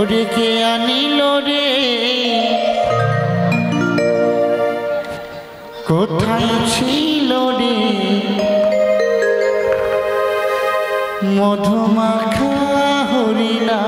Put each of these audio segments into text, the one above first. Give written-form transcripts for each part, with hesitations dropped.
ওরে কে আনিল রে কোথায় ছিল রে মধুমাখা হরিণা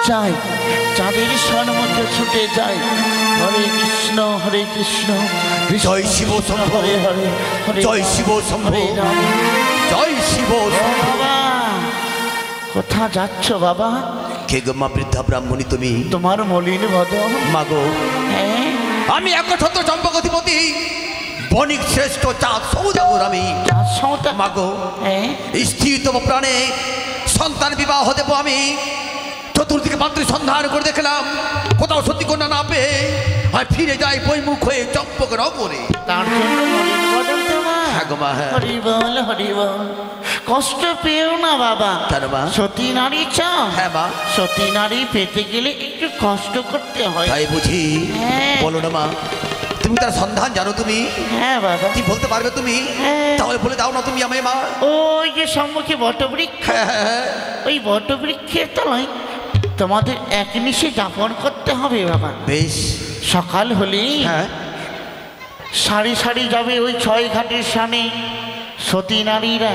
চাই চাঁদের সন্মুখে ছুটে যায় হরে কৃষ্ণ জয় শিব শম্ভু হরে হরে জয় শিব শম্ভু জয় শিব বাবা কোথা যাচ্ছ বাবা কে গো মা বৃদ্ধা ব্রাহ্মণী তুমি তোমার মলিন বদন মাগো হ্যাঁ আমি একছত্র চম্পকধিপতি বণিক শ্রেষ্ঠ চাঁদ সৌদাগর আমি মাগো হ্যাঁ স্ত্রী তব প্রাণে সন্তান বিবাহ দেব আমি চতুর্দিকে পাত্রী সন্ধান করে দেখলাম কোথাও সত্যি কন্যা না পেয়ে আর ফিরে যাই বইমুখ হয়ে চম্পক নগরে তার জন্য মলিন বদন তোমার হ্যাঁ গো মা হ্যাঁ হরি বল কষ্ট পেও না বাবা কেন মা সতী নারী চাও হ্যাঁ মা সতী নারী পেতে গেলে একটু কষ্ট করতে হয় তাই বুঝি হ্যাঁ। বলো না মা তুমি তার সন্ধান জানো তুমি হ্যাঁ বাবা কি বলতে পারবে তুমি হ্যাঁ। তাহলে বলে দাও না তুমি আমায় মা ওই যে সম্মুখে বটবৃক্ষ ওই বটবৃক্ষের তলায় তোমাদের এক নিশে যাপন করতে হবে বাবা বেশ সকাল হলেই হ্যাঁ সারি সারি যাবে ওই 6 ঘাটের সামনে সতী নারীরা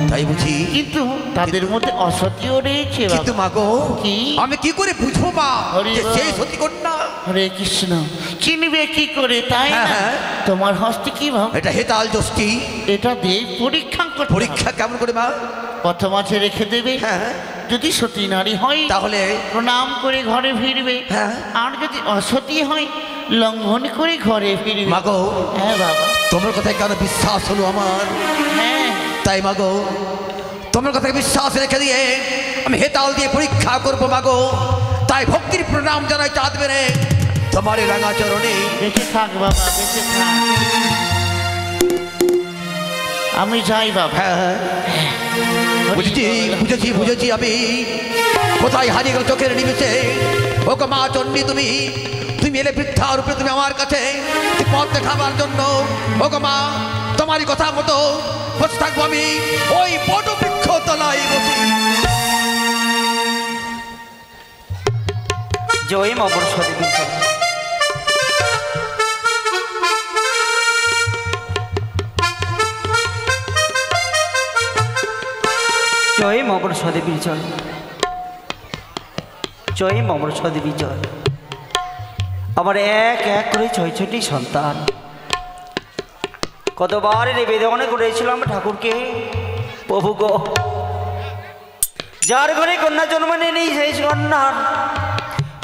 তাই বুঝি কিন্তু তাদের মধ্যে অসতীও রয়েছে কিন্তু বাবা। মাগো কি? আমি কি করে বুঝবো মা হরি যে বল। সেই সতী কন্যা হরে কৃষ্ণ চিনবে কি করে তাই না হ্যাঁ। তোমার হস্তে কি ভাব এটা হেতাল দোষটি এটা দিয়ে পরীক্ষা করতে হবে। পরীক্ষা কেমন করে মা প্রথম আছে রেখে দেবে হ্যাঁ যদি সতী নারী হয় তাহলে প্রণাম করে ঘরে ফিরবে হ্যাঁ। আর যদি অসতী হয় লঙ্ঘন করে ঘরে ফিরবে মাগো হ্যাঁ বাবা তোমার কথায় কেন বিশ্বাস হলো আমার? হ্যাঁ তাই মাগো তোমার কথায় বিশ্বাস রেখে দিয়ে আমি হেতাল দিয়ে পরীক্ষা করবো মাগো। তাই ভক্তির প্রণাম জানাই চাঁদ বেড়ে তোমার এই রাঙা চরণে। বেঁচে থাক বাবা, বেঁচে থাক। আমি যাই বাবা। হ্যাঁ বুঝেছি বুঝেছি বুঝেছি আমি কোথায় হারিয়ে গেল চোখের নিমেষে। ওকে মা চণ্ডী তুমি তুমি এলে বৃদ্ধা রূপে তুমি আমার কাছে পথ দেখাবার জন্য। ওকে মা তোমারই কথা মতো বসে থাকবো আমি ওই বট বৃক্ষ তলায় বসি। জয় মা বরষদেবী জয়। জয় মা বরষদেবী জয়। জয় মা বরষদেবী জয়। আমার এক এক করে ৬টি সন্তান। কতবার নিবেদন করেছিলাম ঠাকুরকে, প্রভু গো যার ঘরে কন্যা জন্ম নেই সেই কন্যার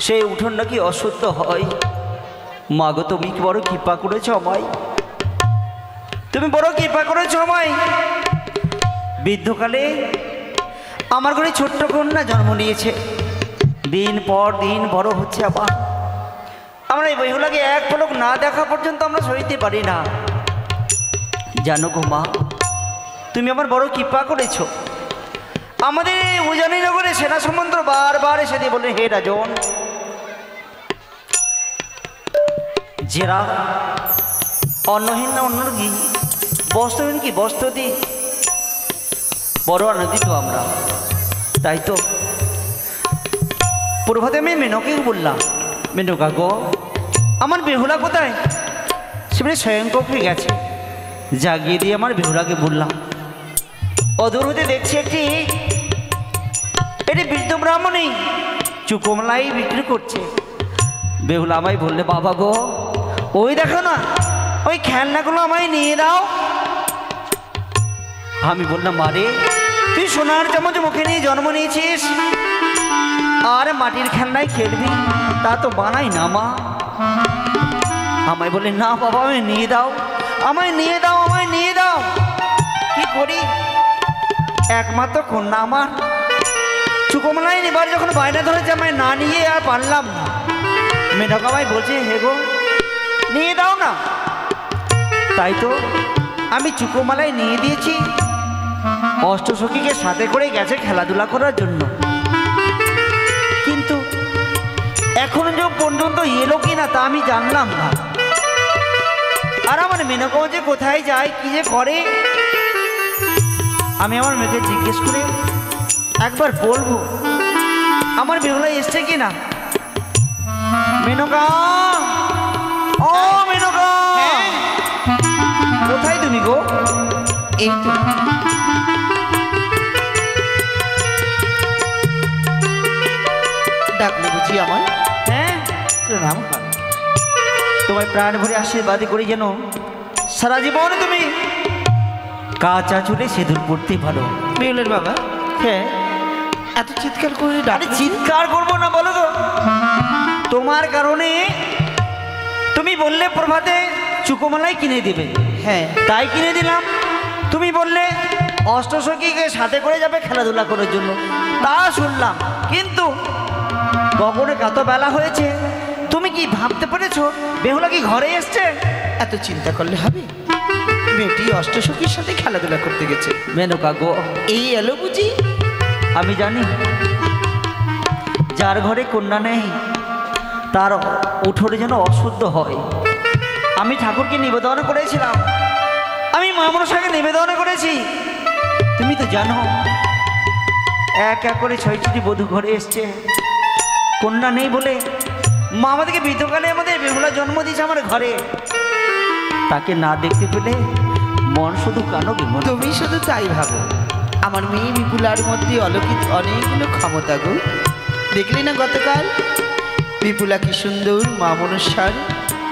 সেই উঠোন নাকি অশুদ্ধ হয়। মা গো তুমি কি বড় কৃপা করেছ আমায়, তুমি বড় কৃপা করেছ আমায়। বৃদ্ধকালে আমার ঘরে ছোট্ট কন্যা জন্ম নিয়েছে, দিন পর দিন বড় হচ্ছে। আবার আমরা এই বইগুলোকে এক পলক না দেখা পর্যন্ত আমরা সইতে পারি না। জানো গো মা তুমি আমার বড় কৃপা করেছো। আমাদের উজানিনগরে সেনা সম্বন্ধ বারবার এসে দিয়ে বলে, হে রাজন, যারা অন্নহীন না অন্নহীন, বস্ত্রহীন কি বস্ত্র দিই, বড় আনন্দিত আমরা। তাই তো প্রভাতে আমি মেনকে বললাম, মেনকা গো আমার বেহুলা কোথায়? সেখানে স্বয়ংকক হয়ে গেছে। জাগিয়ে দিয়ে আমার বেহুলাকে বললাম, অদূর হতে দেখছি একটি বৃদ্ধ ব্রাহ্মণী চুকোমলাই বিক্রি করছে। বেহুলা আমায় বললে, বাবা গো ওই দেখো না ওই খেলনাগুলো আমায় নিয়ে দাও। আমি বললাম, মারে তুই সোনার চামচ মুখে নিয়ে জন্ম নিয়েছিস আর মাটির খেলনায় খেলবি, তা তো বানাই না মা। আমায় বলে, না বাবা আমায় নিয়ে দাও, আমায় নিয়ে দাও, আমায় নিয়ে দাও। কি করি, একমাত্র কন্যা আমার চুকোমলাই নেবার যখন বায়না ধরেছে, আমায় না নিয়ে আর পারলাম না। মেনকা আমায় বলছে, হে গো নিয়ে দাও না। তাই তো আমি চুকোমালাই নিয়ে দিয়েছি। অষ্টসখীকে সাথে করে গেছে খেলাধুলা করার জন্য, কিন্তু এখন যে পর্যন্ত এলো কিনা তা আমি জানলাম না। আর আমার মেনকাও যে কোথায় যায় কি যে করে, আমি আমার মেয়েকে জিজ্ঞেস করে একবার বলবো আমার বেহুলা এসছে কিনা। মেনকা, ও মেনকা, কোথায় তুমি গো? এই তো ডাকলে বুঝি আমার? হ্যাঁ প্রণাম হয়। তোমায় প্রাণ ভরে আশীর্বাদ করি যেন সারা জীবন তুমি কাঁচা চুলে সিঁদুর পড়তে পারো। বেহুলের বাবা, হ্যাঁ এত চিৎকার করে আরে ডাকলে? চিৎকার করবো না বলো তো, তোমার কারণে তুমি বললে প্রভাতে চুকোমালাই কিনে দিবে, হ্যাঁ তাই কিনে দিলাম। তুমি বললে অষ্টসখীকে সাথে করে যাবে খেলাধুলা করার জন্য, তা শুনলাম। কিন্তু কখনো কত বেলা হয়েছে, তুমি কি ভাবতে পেরেছো বেহুলা কি ঘরে এসছে? এত চিন্তা করলে হবে? মেয়েটি অষ্টসখীর সাথে খেলাধুলা করতে গেছে। মেনকা গো এই এলো বুঝি? আমি জানি যার ঘরে কন্যা নেই তার উঠোনে যেন অশুদ্ধ হয়। আমি ঠাকুরকে নিবেদন করেছিলাম, আমি মা মনসাকে নিবেদন করেছি। তুমি তো জানো এক এক করে ৬টি বধূ ঘরে এসছে, কন্যা নেই বলে মা আমাদেরকে বৃদ্ধকালে আমাদের বেহুলা জন্ম দিয়েছে আমার ঘরে। তাকে না দেখতে পেলে মন শুধু কানো বিমন। তুমি শুধু তাই ভাবো, আমার মেয়ে বিপুলার মধ্যে অলৌকিক অনেকগুলো ক্ষমতা গো। দেখলি না গতকাল বিপুলা কি সুন্দর মা মনসার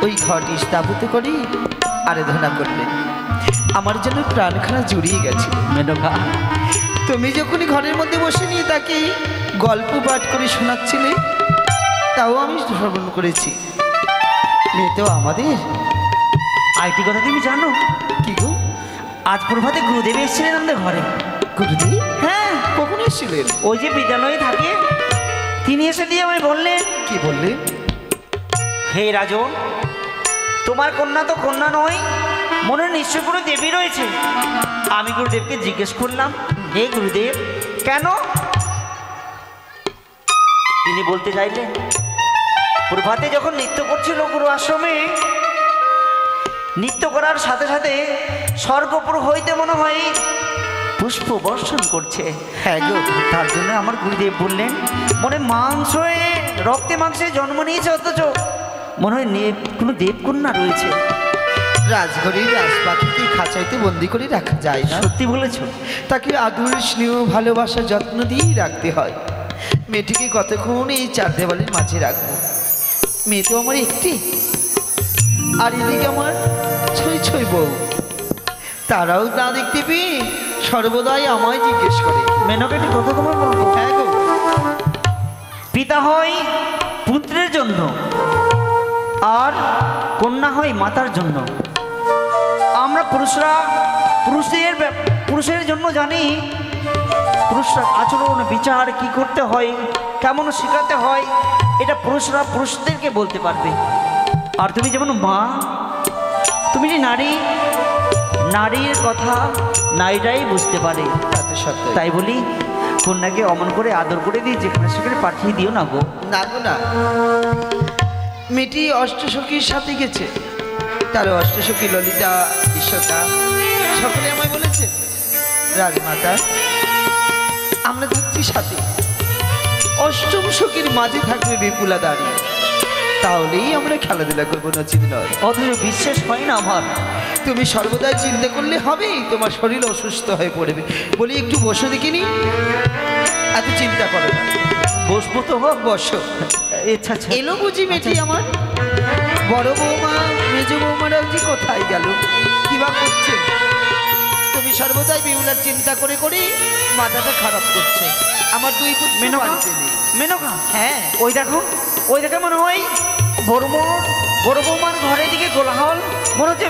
ওই ঘটি স্থাপিত করে আরাধনা করলেন। আমার যেন প্রাণখানা জুড়িয়ে গেছে। মেনকা তুমি যখনই ঘরের মধ্যে বসে নিয়ে তাকে গল্প পাঠ করে শোনাচ্ছিলে, তাও আমি শ্রবণ করেছি। মেয়ে তো আমাদের আইটি কথা তুমি জানো? কি গো? আজ প্রভাতে গুরুদেব এসেছিলেন আমাদের ঘরে। গুরুদেব হ্যাঁ, কখন এসেছিলেন? ওই যে বিদ্যালয়ে থাকে তিনি এসে দিয়ে আমায় বললেন, কি বললেন? হে রাজন, তোমার কন্যা তো কন্যা নয়, মনে হয় নিশ্চয় কোনো দেবী রয়েছে। আমি গুরুদেবকে জিজ্ঞেস করলাম, হে গুরুদেব কেন? তিনি বলতে চাইলেন, প্রভাতে যখন নৃত্য করছিল গুরু আশ্রমে, নৃত্য করার সাথে সাথে স্বর্গপুর হইতে মনে হয় পুষ্প বর্ষণ করছে। হ্যাঁ গো, তার জন্য আমার গুরুদেব বললেন, মনে মাংসে রক্তে মাংসে জন্ম নিয়েছে, অথচ মনে হয় কোনো দেবকন্যা রয়েছে। রাজঘরের রাজপাখিকে খাঁচাইতে বন্দি করে রাখা যায় না। সত্যি বলেছ। তাকে আদর স্নেহ ভালোবাসা যত্ন দিয়েই রাখতে হয়। মেয়েটিকে কতক্ষণ এই চার দেওয়ালের মাঝে রাখবো? মেয়ে তো আমার একটি, আর এদিকে আমার ছই ছই বউ। তারাও না দেখতে পেয়ে সর্বদাই আমায় জিজ্ঞেস করে। মেনকে একটি কথা তোমার বলবো। হ্যাঁ গো, পিতা হয় পুত্রের জন্য আর কন্যা হয় মাতার জন্য। আমরা পুরুষরা পুরুষের জন্য জানি পুরুষরা আচরণ বিচার কি করতে হয়, কেমন শেখাতে হয়, এটা পুরুষরা পুরুষদেরকে বলতে পারবে। আর তুমি যেমন মা, তুমি যে নারী, নারীর কথা নারীরাই বুঝতে পারে। তাতে সত্য। তাই বলি কন্যাকে অমন করে আদর করে দিয়ে যেখানে সেখানে পাঠিয়ে দিও না গো। না গো না, মেয়েটি অষ্টসখীর সাথে গেছে। তার অষ্টসখী ললিতা, ঈশ্বতা সকলে আমায় বলেছে, রাজমাতা আমরা থাকছি সাথে, অষ্টম সখীর মাঝে থাকবে বিপুলা দাঁড়িয়ে, তাহলেই আমরা খেলাধুলা করবো, নচিত নয়। অথচ বিশ্বাস হয় না আমার। তুমি সর্বদাই চিন্তা করলে হবে, তোমার শরীর অসুস্থ হয়ে পড়বে। বলি একটু বসো দেখিনি, এত চিন্তা করো না। বসবো তো হোক। বসো। আচ্ছা আচ্ছা। এলো বুঝি মেয়েটি আমার? বড় বৌমা মেজ বৌমারা যে কোথায় গেল, কি বা করছে? তুমি সর্বদাই বিউলার চিন্তা করে করে মাথাটা খারাপ করছে। আমার দুই পুত্র মেনকা, বাড়িতে নেই। মেনকা, হ্যাঁ ওই দেখো, ওই দেখে মনে হয় বড় বৌমার ঘরের দিকে কোলাহল, মনে হচ্ছে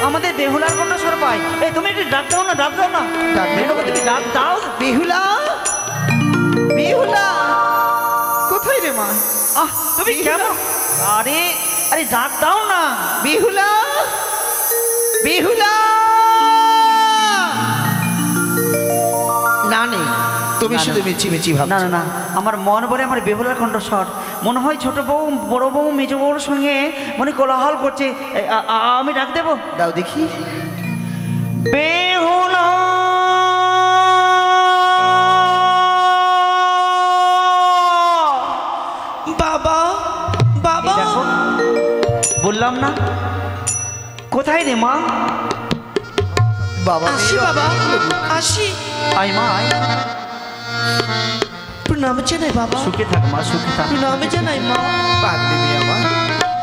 আমাদের বেহুলার কন্যা সর পায়। এই তুমি একটু ডাক দাও না, ডাক দাও না। ডাক দেব? মেনকা, তুমি ডাক দাও। বিহুলা, বিহুলা কোথায় রে মা? তুমি বিহুলা। কেমন? আরে আরে ডাক দাও না। বিহুলা, বিহুলা না নেই, তুমি না, শুধু না। মিছি মিছি ভাব। না না না, আমার মন বলে আমার বেহুলার কণ্ঠস্বর। মনে হয় ছোট বউ বড় বউ মেজ বউর সঙ্গে মনে কোলাহল করছে। আমি ডাক দেবো? দাও দেখি। বেহুলা, বাবা, বাবা, এই দেখো, বললাম না? কোথায় রে মা? বাবা আসি বাবা, আসি। আয় মা আয়। প্রণাম জানাই বাবা, সুখে থাক মা, সুখে থাক। প্রণাম জানাই মা। পাগলি আমার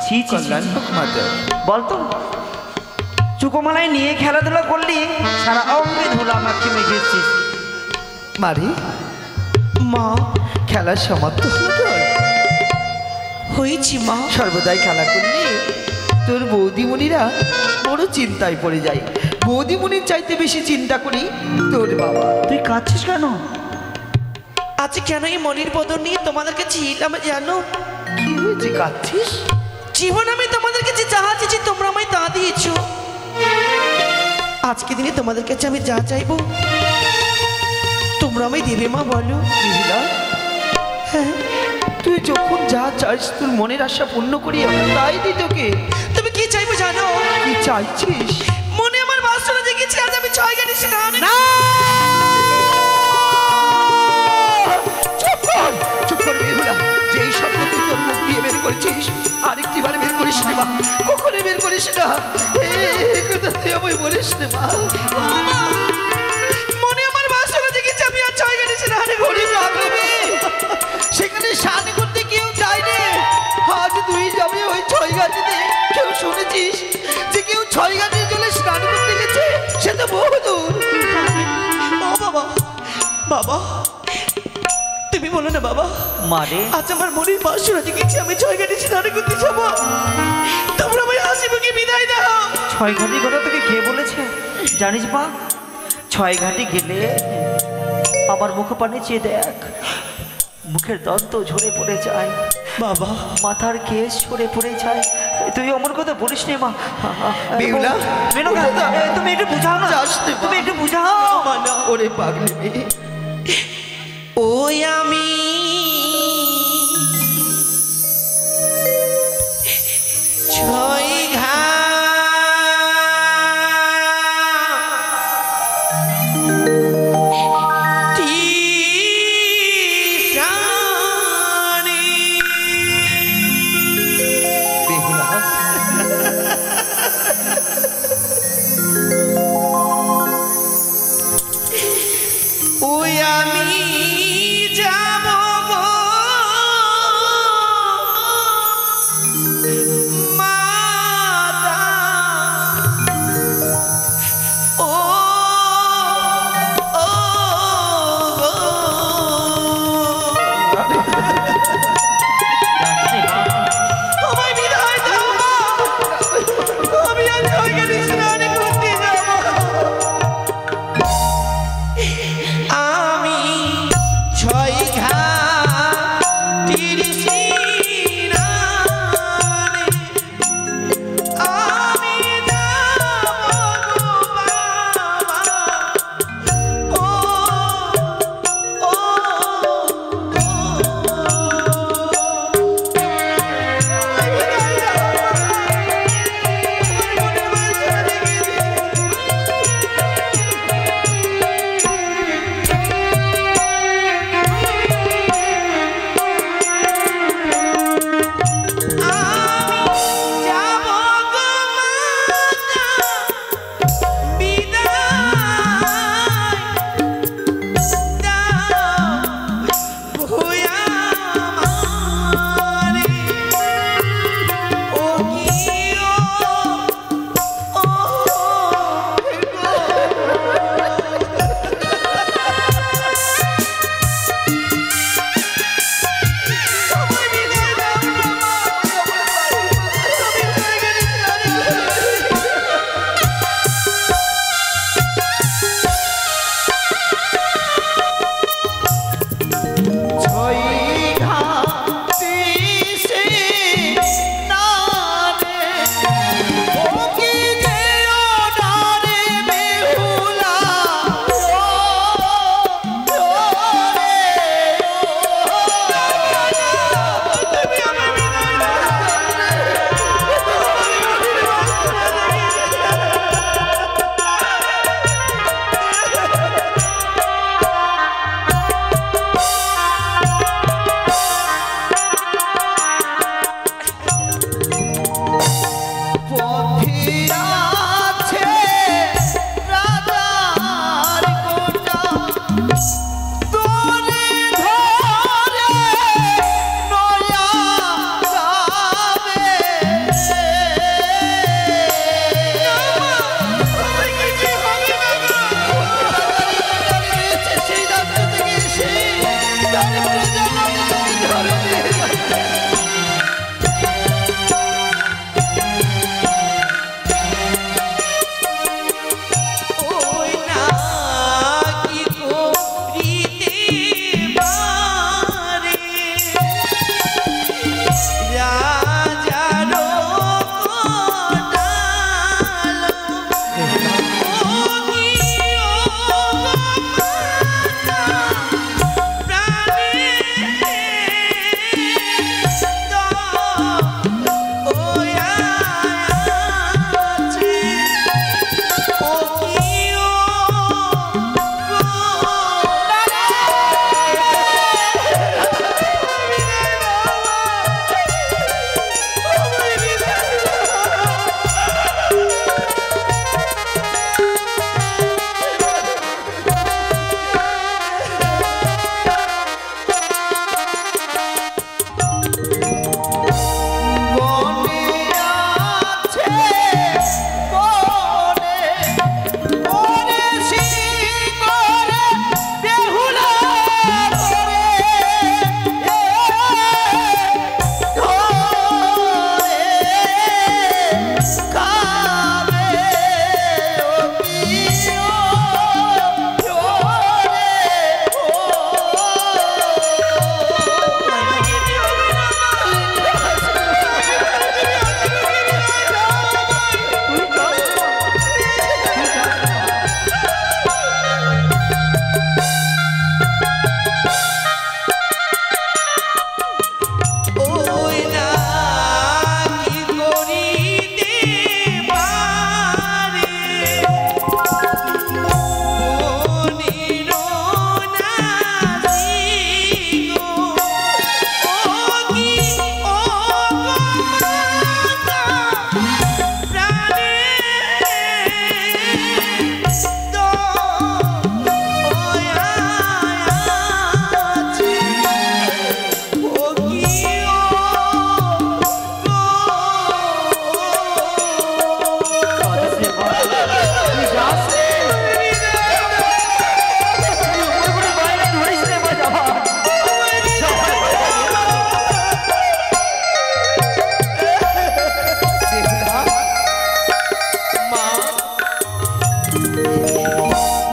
ছি ছি ছি। কল্যাণ হোক মাতা। বলতো চুকোমালায় নিয়ে খেলাধুলা করলি, সারা অঙ্গে ধুলা মাখি মেখে এসছিস। মারি মা, খেলার সমাপ্ত হলো তোর? হয়েছি মা। সর্বদাই খেলা করলে তোর বৌদিমণিরা বড় চিন্তায় পড়ে যায়। বৌদিমণির চাইতে বেশি চিন্তা করি তোর বাবা। তুই কাঁদছিস কেন? আজ কেন এই মনির বদন নিয়ে তোমাদের কাছে এলাম জানো? কি হয়েছে, কাঁদছিস? জীবন আমি তোমাদের কাছে যাহা চেয়েছি তোমরা আমায় তা দিয়েছো। আজকে দিনে তোমাদের কাছে আমি যা চাইবো তোমরা আমায় দেবে মা, বলো? বিহুলা, হ্যাঁ, তুই যখন যা চাইছ তোর মনের আশা পূর্ণ করি, আমরা তাই দি তোকে। তুমি কি চাইবো জানো? কি চাইছিস? মনে আমার বাসনা জেগেছে, আজ আমি 6 গাড়ি সেখানে। না, চুপ কর, চুপ কর বিহুলা। যেই শব্দ তুই তোর মুখ দিয়ে বের করেছিস, আরেকটি বার বের করিস না মা, কখনো বের করিস না। কথা তুই আমায় বলিস না মা। মনে আমার বাসনা জেগেছে, আমি আর 6 গাড়ি সেখানে ঘুরি যাবে। সেখানে স্নান করতে কেউ যায়নি। আজ তুই যাবে ওই 6 ঘাটিতে। কেউ শুনেছিস যে কেউ 6 ঘাটির জলে স্নান করতে গেছে? সে তো বহুদূর। ও বাবা, বাবা তুমি বলো না বাবা, মা রে, আজ আমার মনের বাসনা জেগেছে, আমি 6 গাড়ি স্নান করতে যাবো। তোমরা আমায় শিবুকে বিদায় দাও। 6 ঘাটির কথা তোকে কে বলেছে জানিস মা? 6 ঘাটি গেলে আমার মুখ পানে চেয়ে দেখ, মুখের দন্ত ঝরে পড়ে যায়, বাবা মাথার কেশ ঝরে পড়ে যায়। তুই অমন কথা বলিস নে মা। বেহুলা, মেনকা, তুমি একটু বুঝাও না, যাস নে মা। তুমি একটু বুঝাও। ওরে পাগলি মেয়ে, ওই আমি ছয় ঘাটি প্রাণী। বেহুলা ওই আমি যাব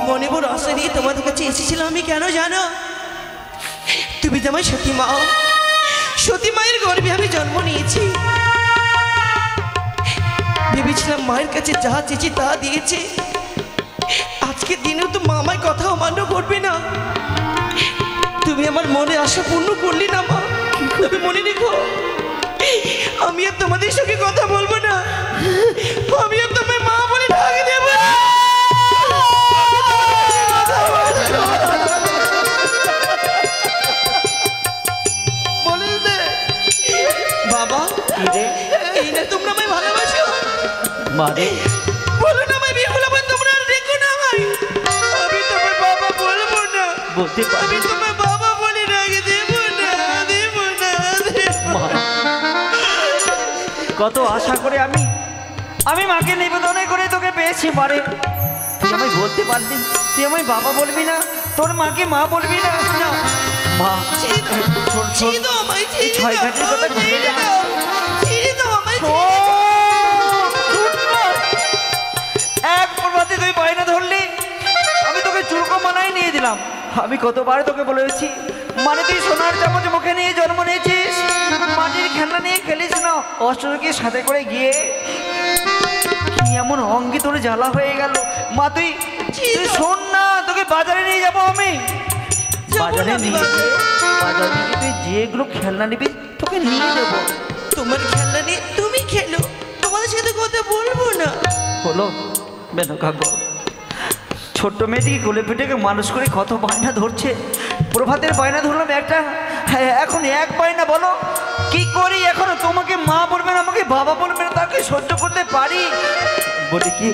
মনে বড় আশা নিয়ে তোমাদের কাছে এসেছিলাম আমি, কেন জানো? তুমি তো আমার সতী মা, সতী মায়ের গর্ভে আমি জন্ম নিয়েছি। ভেবেছিলাম মায়ের কাছে যা চেয়েছি তা দিয়েছে। আজকের দিনেও তো মা আমার কথা অমান্য করবে না। তুমি আমার মনে আশা পূর্ণ করলি না মা। তুমি মনে রেখো, আমি আর তোমাদের সঙ্গে কথা বলবো না। আমি আর তোমায় মা বলে ডাক দেব না। বাবা, এই না তোমরা আমায় ভালোবাসো? মানে বলো না আমায় বিয়ে বলে, তোমরা আর রেখো না আমায়। আমি তোমার বাবা বলবো না। বলতে পারি আমি তোমার বাবা বলে ডাক দেব না, দেব না, দেব না। কত আশা করে আমি মাকে নিবেদনে করে তোকে পেয়েছি পারে। তুই আমায় বলতে পারলি তুই আমায় বাবা বলবি না, তোর মাকে মা বলবি না? না মা, ছেড়ে দাও আমায়, ছেড়ে ছয় দাও, ঘাটের কথা ভুলে ছেড়ে যা। দাও, ছেড়ে দাও আমায়, ছেড়ে দাও। এক প্রভাতে তুই বায়না ধরলি, আমি তোকে চুরকো মানায় নিয়ে দিলাম। আমি কতবার তোকে বলেছি, মানে তুই সোনার চামচ মুখে নিয়ে জন্ম নিয়েছিস, মাটির খেলনা নিয়ে খেলিস না। অষ্টরকে সাথে করে গিয়ে কি এমন অঙ্গে তোর জ্বালা হয়ে গেল। মা তুই শোন না, তোকে বাজারে নিয়ে যাবো আমি। বাজারে নিয়ে বাজারে নিয়ে তুই যেগুলো খেলনা নিবি তোকে নিয়ে দেবো। তোমার খেলনা নিয়ে তুমি খেলো, তোমাদের সাথে কথা বলবো না। হলো বেন কাকু, ছোট্ট মেয়েটিকে কোলে পিঠেকে মানুষ করে কত বায়না ধরছে। প্রভাতের বায়না ধরলাম একটা, হ্যাঁ এখন এক বায়না বলো কি করি? এখনো তোমাকে মা বলবে না, আমাকে বাবা বলবে না, তাকে সহ্য করতে পারি বলে কি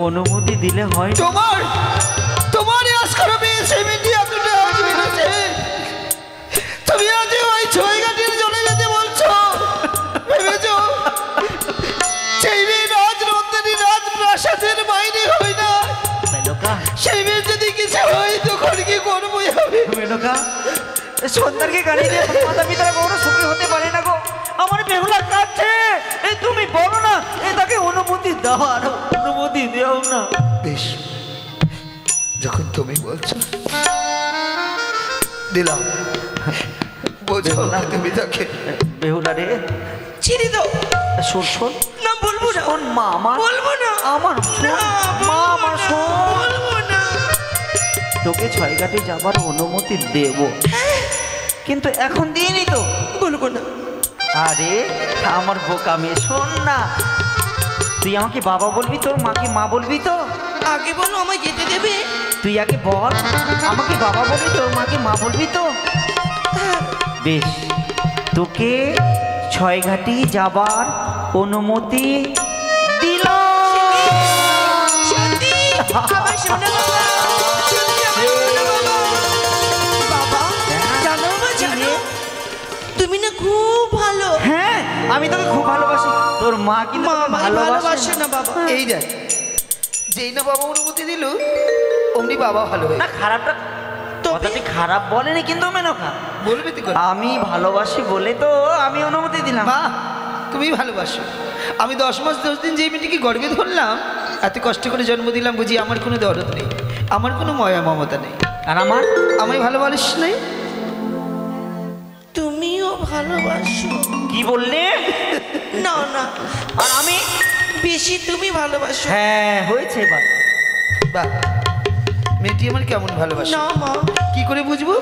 অনুমতি দিলে হয়? তোমার আজ করে পেয়েছে মিটি এতটা আজ মেরেছে। তুমি আজ ওই ছয় ঘাটের চলে যেতে বলছো, ভেবেছো সেই মেয়ে রাজনন্দিনী রাজপ্রাসাদের বাইরে হয় না? মেনকা, সেই মেয়ে যদি কিছু হয় তখন কি করবো আমি? মেনকা, সন্তানকে গাড়ি দিয়ে মাতা পিতার কোনো সুখী হতে পারে না গো। আমার বেহুলা কাঁদছে, এই তুমি বলো না, এ তাকে অনুমতি দাও, আর অনুমতি দেও না। বেশ, যখন তুমি বলছো দিলাম, বোঝো না তুমি তাকে। বেহুলা রে, ছেড়ে দাও। শোন শোন, না বলবো না, শোন মা আমার, বলবো না, আমার না, মা আমার শোন, বলবো না। তোকে ছয় ঘাটে যাবার অনুমতি দেব, কিন্তু এখন দিইনি তো। বলবো না। আরে আমার বোকা মেয়ে, শোন না, তুই আমাকে বাবা বলবি, তোর মাকে মা বলবি তো? আগে বলো আমায় যেতে দেবে? তুই আগে বল, আমাকে বাবা বলবি, তোর মাকে মা বলবি তো? বেশ, তোকে ছয় ঘাটি যাবার অনুমতি দিলাম। সত্যি আমার সোনা বাবা, সত্যি আমার সোনা বাবা। বাবা জানো মা, জানো তুমি না খুব ভালো। হ্যাঁ, আমি তোকে খুব ভালোবাসি, তোর মা কিন্তু মা তোকে আমায় ভালোবাসে না বাবা। এই দেখ, যেই না বাবা অনুমতি দিল অমনি বাবা ভালো হয়ে না, খারাপটা কথাটি খারাপ বলেনি কিন্তু মেনকা, বলবে তুই করে। আমি ভালোবাসি বলে তো আমি অনুমতি দিলাম। মা তুমি ভালোবাসো, আমি 10 মাস 10 দিন যেই মেয়েটিকে গর্বে ধরলাম, এত কষ্ট করে জন্ম দিলাম, বুঝি আমার কোনো দরদ নেই, আমার কোনো মায়া মমতা নেই, আর আমার আমায় ভালোবাসিস নাই? তুমিও ভালোবাসো? কি বললে? না না, আর আমি বেশি তুমি ভালোবাসো। হ্যাঁ হয়েছে এবার। বাহ, মেয়েটি আমার কেমন ভালোবাসে, না মা, কি করে বুঝবো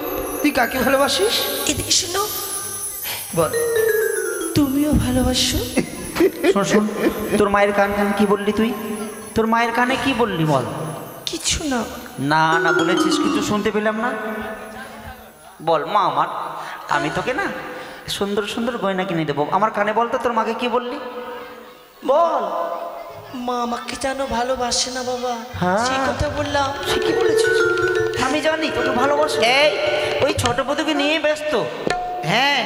তুই কাকে ভালোবাসিস? এদিকে শোনো, বল। তুমিও ভালোবাসো? শোন শোন, তোর মায়ের কানে কি বললি তুই? তোর মায়ের কানে কি বললি বল? কিছু না। না না বলেছিস, কিন্তু শুনতে পেলাম না। বল মা আমার, আমি তোকে না সুন্দর সুন্দর গয়না কিনে দেবো। আমার কানে বল তো, তোর মাকে কি বললি বল। মা আমাকে জানো ভালোবাসে না বাবা, হ্যাঁ। সেই কথা বললাম। সে কি বলেছিস? আমি জানি তোকে ভালোবাসে। এই ওই ছোট পদকে নিয়ে ব্যস্ত। হ্যাঁ,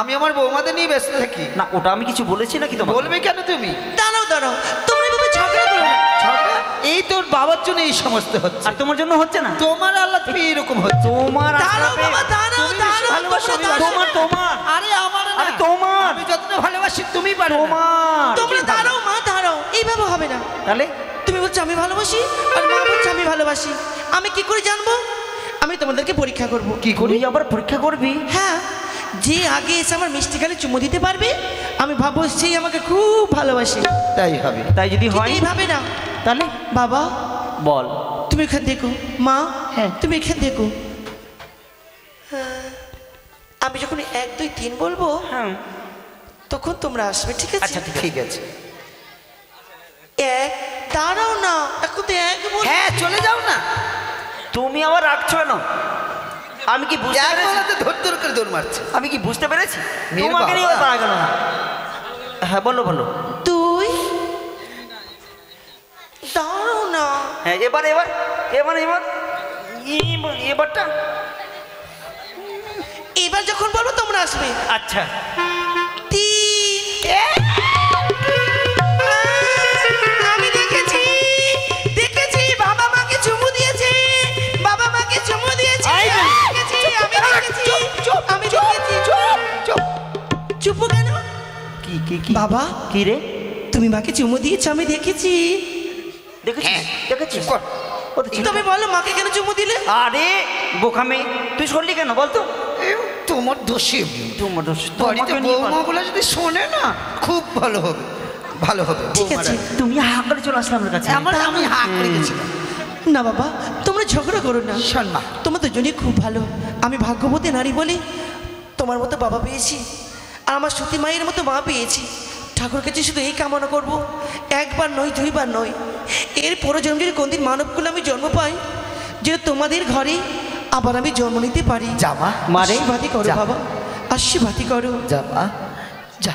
আমি আমার বৌমাদের নিয়ে ব্যস্ত থাকি। না ওটা আমি কিছু বলেছি নাকি তোমার? বলবে কেন তুমি? দাঁড়াও দাঁড়াও, তোমরা এভাবে ঝগড়া করো না। ঝগড়া? এই তোর বাবার জন্য এই সমস্ত হচ্ছে, আর তোমার জন্য হচ্ছে না? তোমার আল্লাহ এরকম হচ্ছে। তোমার দাঁড়াও আশাতে- বাবা, দাঁড়াও তুমি বেশি দাঁড়াও, ভালোবাসো, আমি তোমরা বাসি না। তোমার আরে আমার না, আরে তোমার। আমি যতটা ভালোবাসি তুমি পারো না। তোমার তোমরা দাঁড়াও মা, দাঁড়াও, এইভাবে হবে না। তাহলে তুমি তুমি বলছো আমি ভালোবাসি আর মা বলছে আমি ভালোবাসি, আমি কি করে জানবো? আমি তোমাদেরকে পরীক্ষা করব। কি করি? তুই আবার পরীক্ষা করবি? হ্যাঁ, যে আগে এসে আমার মিষ্টি গালে চুমু দিতে পারবে আমি ভাবো সেই আমাকে খুব ভালোবাসে। তাই হবে। তাই যদি হয় এইভাবে না, তাহলে বাবা বল। তুমি এখানে দেখো, মা হ্যাঁ। তুমি এখানে দেখো। হ্যাঁ, আমি যখন 1 2 3 বলবো হ্যাঁ তখন তোমরা আসবে, ঠিক আছে? আচ্ছা ঠিক আছে। এক, দাঁড়াও না, এখন তো এক বল। হ্যাঁ চলে যাও না। তুমি আবার রাখছো না? আমি কি বুঝতে এক পেরেছি? বলাতে ধর ধর করে দৌড় মারছে। আমি কি বুঝতে পেরেছি? মেয়ের তোমাকে নিয়ে বাবা। পারা গেল না। হ্যাঁ বলো বলো। তুই দাঁড়াও না, হ্যাঁ এবার এবার এবার এবার এবারটা। এবার যখন বলবো তোমরা আসবে। আচ্ছা 3, আমি দেখেছি দেখেছি বাবা মাকে চুমু দিয়েছে, বাবা মাকে চুমু দিয়েছে। আই রে। দেখেছি, আমি দেখেছি, আমি দেখেছি। চুপ কেন? কি কি কি বাবা কি রে? তুমি মাকে চুমু দিয়েছো, আমি দেখেছি। দেখেছিস হ্যাঁ। দেখেছিস? কর। ও তো ছিল। তুমি বলো মাকে কেন চুমু দিলে? আরে বোকামে, তুই শুনলি কেন বলতো? তোমার দোষে তোমার দোষ। বাড়িতে তোমাকে নিয়ে বৌমা বলে যদি শোনে না খুব ভালো হবে, ভালো হবে। ঠিক আছে, তুমি হা করে চলে আসলে আমার কাছে। আমি হা করে গেছিলাম। না বাবা তোমরা ঝগড়া করো না, শোন মা, তোমরা দুজনেই খুব ভালো। আমি ভাগ্যবতী নারী বলে তোমার মতো বাবা পেয়েছি, আর আমার সতী মায়ের মতো মা পেয়েছি। ঠাকুর কাছে শুধু এই কামনা করব, একবার নয় দুইবার নয়, এর পরজন্ম যদি কোনদিন মানবকুলে আমি জন্ম পাই, যে তোমাদের ঘরে আবার আমি জন্ম নিতে পারি। জামা মারে আশীর্বাদই করো যা। বাবা, আশীর্বাদই করো। জামা যা।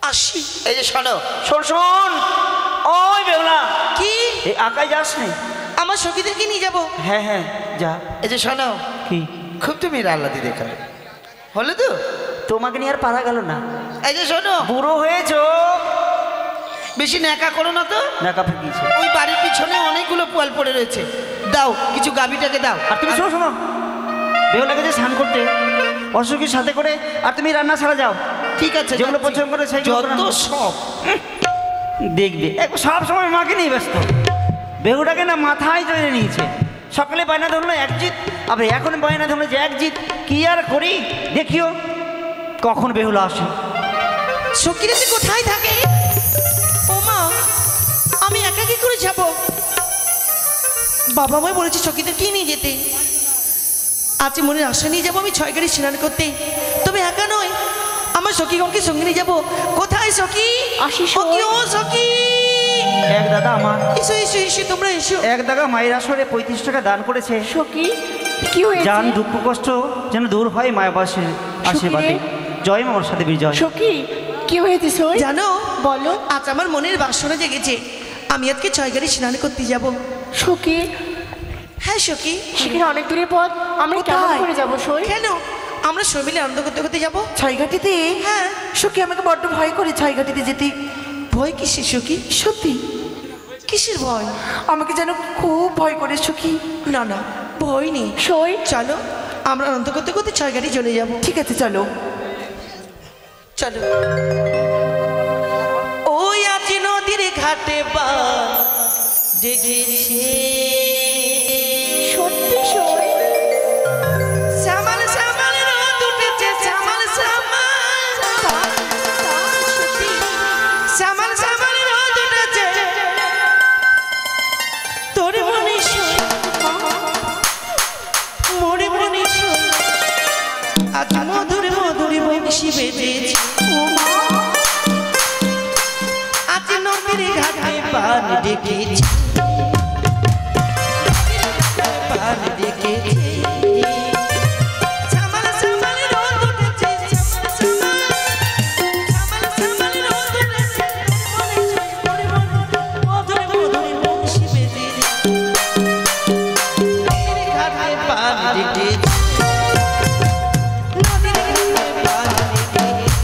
আসি। এই যে শোনো, শোন শোন, ওই বেহুলা, কি? এই আকাই যাস নি? আমার সখীদেরকে নিয়ে যাবো। হ্যাঁ হ্যাঁ যা। এই যে শোনো, কি? খুব তুমি আল্লাদি দেখালে হলে তো। তোমাকে নিয়ে আর পারা গেল না। এই যে শোনো, বুড়ো হয়েছো। বেশি ন্যাকা করো না তো। দেখা ফেকিয়েছে। ওই বাড়ির পিছনে অনেকগুলো পোয়াল পড়ে রয়েছে, দাও কিছু গাভীটাকে দাও। আর তুমি শোনো শোনো, বেহুলাকে যে স্নান করতে অসুখীর সাথে করে, আর তুমি রান্না ছাড়া যাও। ঠিক আছে, যেগুলো যাচ্ছি। পছন্দ করে সেইগুলো যত রান্না। সব দেখবে একবার সব সময় মাকে নিয়ে ব্যস্ত। বেহুটাকে না মাথায় চলে নিয়েছে। সকালে বায়না ধরলো এক জিত, আবার এখন বায়না ধরলো যে এক জিত। কি আর করি দেখিও কখন বেহুলা আসে। সখীরা যে কোথায় থাকে? ও মা, আমি একা কি করে যাব? বাবা মাই বলেছে সখীদের কি নিয়ে যেতে। আজ মনের আশা নিয়ে যাবো আমি 6 গাড়ি স্নান করতে, তবে একা নয়, আমার সখীগণকে সঙ্গে নিয়ে যাবো। কোথায় সখী? আসি, ও কি ও সখী? এক দাদা আমার, এসো এসো এসো, তোমরা এসো। এক দাদা মায়ের আসরে 35 টাকা দান করেছে। সখী কি হয়েছে? যান দুঃখ কষ্ট যেন দূর হয় মায়ের পাশে আশীর্বাদে। জয় মামার সাথে বিজয়। সখী কি হয়েছে সই? জানো বলো। আজ আমার মনের বাসনা জেগেছে, আমি আজকে 6 গাড়ি স্নান করতে যাব। সখী হ্যাঁ সখী। সেখানে অনেক দূরের পথ, আমরা কেমন কোথায়? করে যাবো সই? কেন? আমরা সবাই মিলে আনন্দ করতে করতে যাবো। ছয়ঘাটিতে? হ্যাঁ। সখী আমাকে বড্ড ভয় করে ছয়ঘাটিতে যেতে। ভয় কিসের সখী? সত্যি কিসের ভয়? আমাকে যেন খুব ভয় করে সখী। না না, ভয় নেই। সই চলো আমরা আনন্দ করতে করতে 6 গাড়ি চলে যাব। ঠিক আছে চলো। চলো। ওই আজ নদীর ঘাটে বা ডেকেছে সত্যি সই? শ্যামল শ্যামল রোদ উঠেছে, শ্যামল শ্যামল, সত্যি শ্যামল শ্যামল রোদ উঠেছে, তোর মনে সই, মনে মনে সই, আজ মধুর মধুর বংশী বেজেছে। আজ নদীর ঘাটে পান ডেকেছে, পান ডেকেছে। শ্যামল শ্যামল রোদ উঠেছে, শ্যামল শ্যামল, শ্যামল শ্যামল রোদ উঠেছে, মনে সই, মনে মনে, মধুর মধুর বংশী বেজেছে। নদীর ঘাটে পান ডেকেছে, নদীর ঘাটে পান ডেকেছে।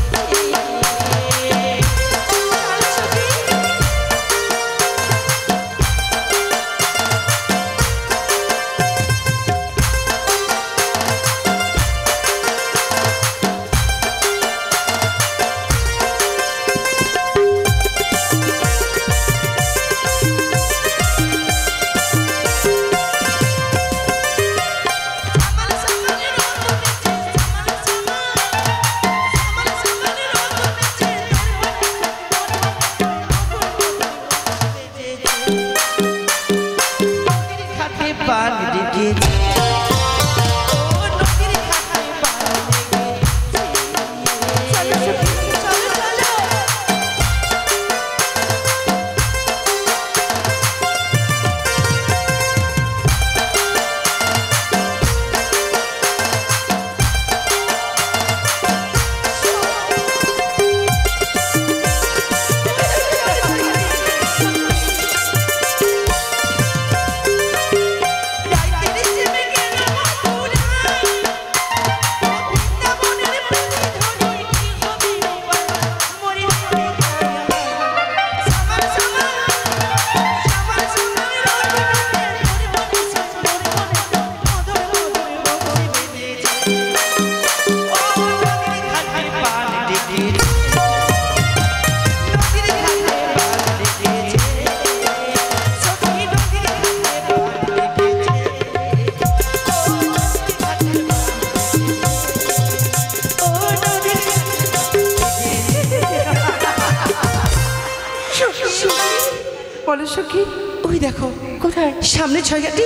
ওই দেখো কোথায়? সামনে ছয়ঘাটি,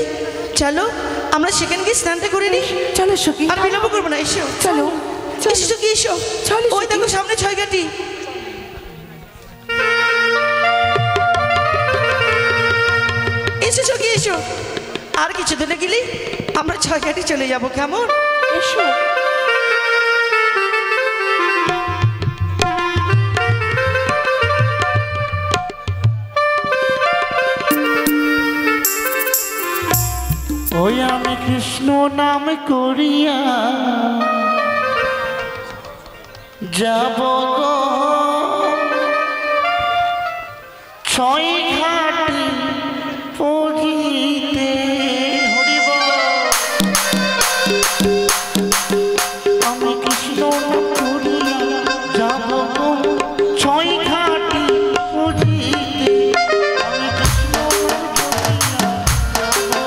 চলো আমরা সেখানে গিয়ে স্নানটা করে নিই। চলো সখী, আর বিলম্ব করবো না, এসো চলো চলো। এসো কি এসো। চলো, ওই সখী। দেখো সামনে ছয়ঘাটি। এসো কি এসো। আর কিছু দিনে গেলে আমরা ছয়ঘাটি চলে যাব, কেমন? এসো। ওই আমি কৃষ্ণ নাম করিয়া যাব গো ছয় ঘাটি পুজিতে। হরি বল। আমি কৃষ্ণ নাম করিয়া যাব গো ছয় ঘাটি পুজিতে। আমি কৃষ্ণ নাম করিয়া যাব গো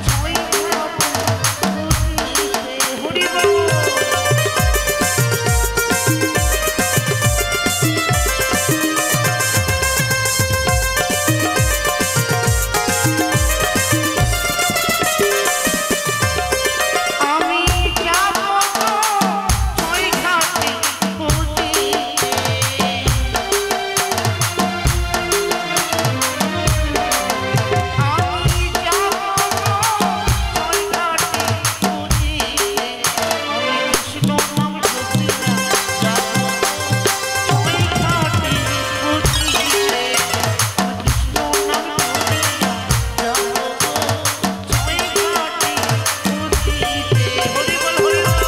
ছয় ঘাটি পুজিতে। হরি বল। আমি যাব গো ছয় ঘাটি পুজিতে। আমি যাব গো ছয় ঘাটি পুজিতে। আমি কৃষ্ণ নাম করিয়া যাব গো ছয় ঘাটি পুজিতে। আমি কৃষ্ণ নাম করিয়া যাব গো ছয় ঘাটি পুজিতে। হরি বল হরি বল।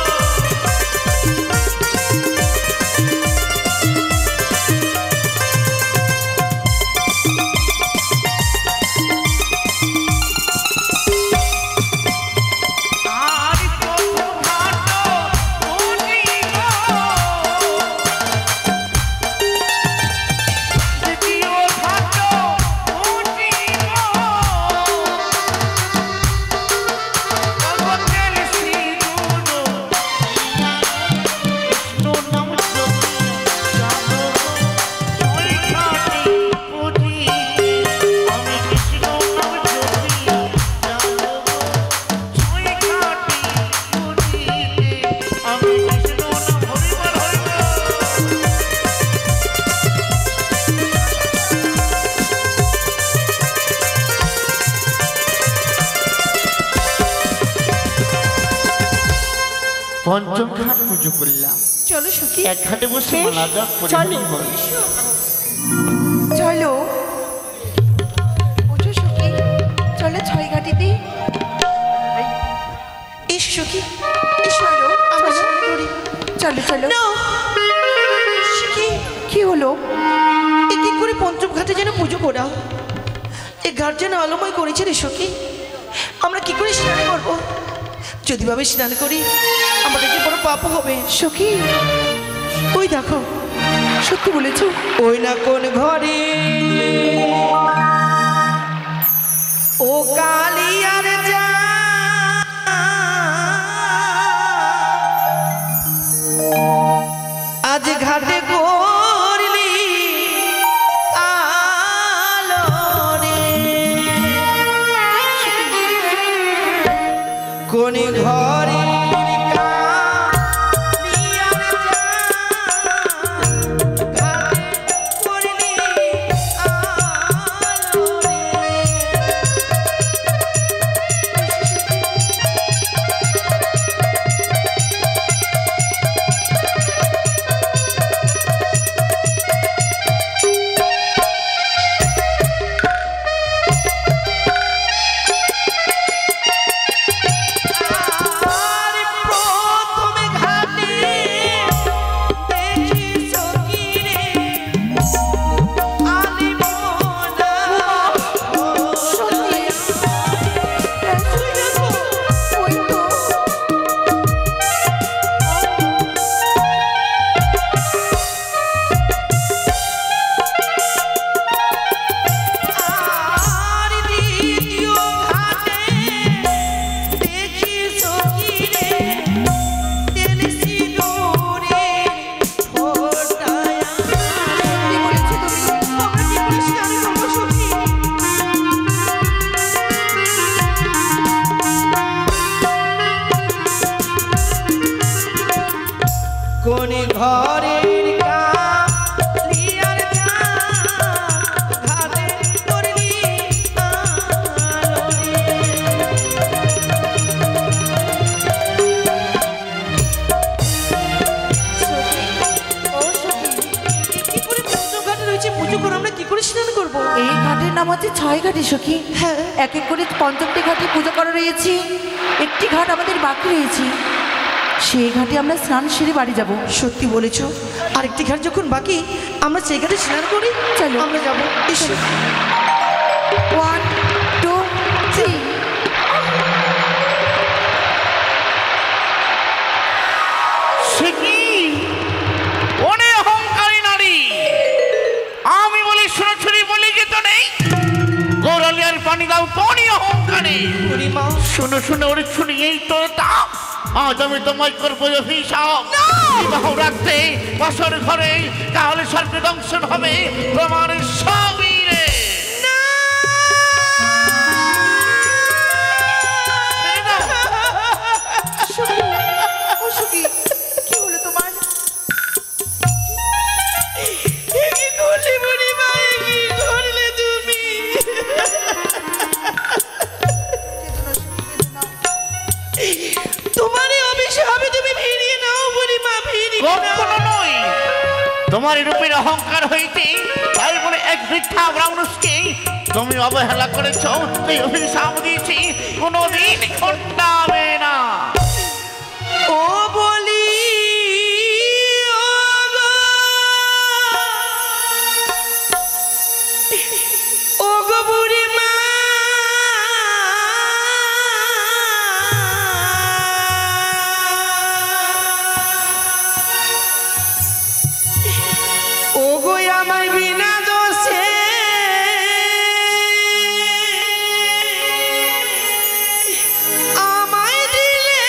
আর প্রথম ঘাট পুজিব, দ্বিতীয় ঘাট পুজিব, ভগতের শ্রীগুণ কৃষ্ণ নাম জপিয়া যাব ছয় ঘাটি পুজিতে। আমি কৃষ্ণ নাম জপিয়া যাব ছয় ঘাটি পুজিতে। আমি কৃষ্ণ নাম হরি বল হরি বল। পঞ্চম ঘাট পুজো করলাম, চলো সখী। এক ঘাটে বসে মালা জপ করে হরি বল। চলো ওঠো সখী, চলো ছয় ঘাটিতে। এসো সখী, এসো চলো আমরা চলো। স্নান করি। চলো চলো। না সখী, কি হলো? এ কি করে পঞ্চম ঘাটে যেন পুজো করা, এই ঘাট যেন আলোময় করেছে রে সখী। আমরা কি করে স্নান করবো? যদি ভাবে স্নান করি আমাদের যে বড় পাপ হবে। সখী, ওই দেখো, সত্যি বলেছো? ওই না কোন ঘরে ও কালিয়ার যা আজ ঘাটে করলি আলো রে। কোন ঘরে নাম হচ্ছে ছয় ঘাটি সখী। হ্যাঁ। এক এক করে পঞ্চমটি ঘাটে পুজো করা রয়েছে, একটি ঘাট আমাদের বাকি রয়েছে, সেই ঘাটে আমরা স্নান সেরে বাড়ি যাব। সত্যি বলেছো, আরেকটি ঘাট যখন বাকি আমরা সেই ঘাটে স্নান করি। চলো। আমরা যাবো। ইস, 1 2 3। সে কি ওরে অহংকারী নারী, আমি বলি শুনেছি বলে যেত নেই, গৌরালিয়ার পানি দাও তোরই অহংকারী। বুড়িমা, শুনে শুনে ওরে শুনি এই তো তা, আজ আমি তোমায় করবো অভিশাপ। বিবাহ রাখতে বাসর ঘরে, তাহলে স্বর্গ দংশন হবে তোমার সবই রে। ও সখী, কি হলো তোমার? এ কি করলে বুড়িমা, এ কি করলে তুমি? তোমারই অভিশাপে তুমি ফিরিয়ে নাও বুড়িমা, ফিরিয়ে নাও। কখনো নয়, তোমার রূপের অহংকার হইতে তাই বলে এক বৃদ্ধা ব্রাহ্মণকে তুমি অবহেলা করেছ, তুই অভিশাপ দিয়েছি, কোনোদিন খণ্ডাবে না। ও বলি ও গো বুড়িমা, ও গো আমার বিনা দোষে আমায় দিলে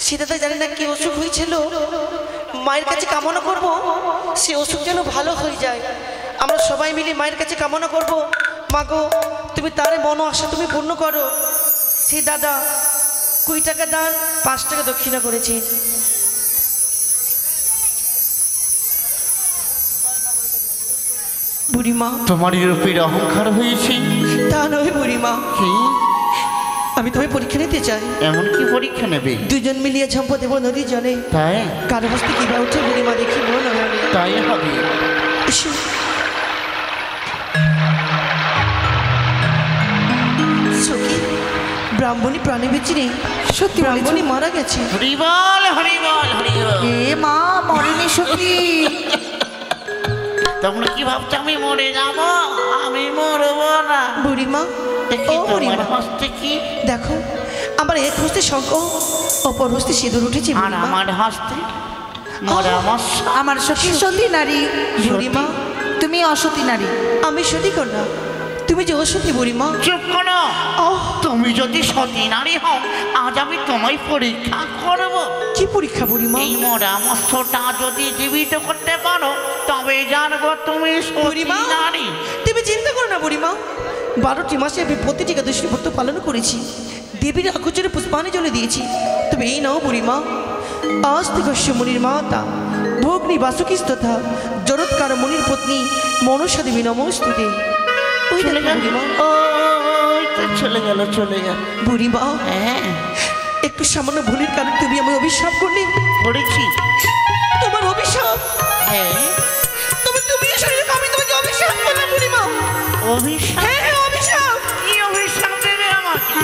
সেটা জানি না কি অসুখ হয়েছিল, মায়ের কাছে কামনা করব সে অসুখ যেন ভালো হয়ে যায়। আমরা সবাই মিলে মায়ের কাছে কামনা করব, মা গো তুমি তার মনো আশা তুমি পূর্ণ করো। সে দাদা 20 টাকা দান, 5 টাকা দক্ষিণা করেছে। বুড়িমা, তোমারই রূপের অহংকার হয়েছে। তা নয় বুড়িমা, কি আমি তোমায় পরীক্ষা নিতে চাই। এমন কি পরীক্ষা নেবে? দুজন মিলিয়ে ঝম্প দেব নদীর জলে। তাই কারো হস্তে কি বা উঠে বুড়িমা দেখি মন হবে। তাই হবে। এসো। সখী, ব্রাহ্মণী প্রাণে বেঁচে নেই, সত্যি ব্রাহ্মণী মারা গেছে। হরিবল হরিবল হরিবল। এ মা, মরেনি সখী। তোমরা কি ভাবছো আমি মরে যাব? আমি মরবো না। বুড়িমা, দেখি ও তোমার বুড়িমা, হস্তে কি? দেখো আমার এক হস্তে শঙ্খ, অপর হস্তে সিঁদুর উঠেছে। আর আমার হস্তে মরা মৎস্য। আমার সখী সতী নারী। বুড়িমা, তুমি অসতী নারী। আমি সতী কন্যা, তুমি যে অসতী। বুড়িমা, চুপ করো। তুমি যদি সতী নারী হও, আজ আমি তোমায় পরীক্ষা করব। কি পরীক্ষা বুড়িমা? এই মরা মৎস্যটা যদি জীবিত করতে পারো তবে জানবো তুমি সতী বুড়িমা, নারী। তুমি চিন্তা করো না বুড়িমা, 12টি মাসে আমি প্রতিটি একাদশী ব্রত পালন করেছি, দেবীর আকোচরে পুষ্পাঞ্জলি দিয়েছি। তবে এই নাও বুড়িমা, আজ থেকে মুনির মাতা ভগ্নী বাসুকিস্তথা জরৎকার মুনির পত্নী মনসা দেবী নমস্তুতে। ওই চলে দেখো গেল। বুড়িমা, ওই তো চলে গেল চলে গেল। বুড়িমা হ্যাঁ একটু সামান্য ভুলের কারণে তুমি আমায় অভিশাপ করলে। করেছি। তোমার অভিশাপ, হ্যাঁ তুমি এসে আমি তোমাকে অভিশাপ করলাম বুড়িমা। অভিশাপ? হ্যাঁ হ্যাঁ অভিশাপ। কি অভিশাপ দেবে আমাকে?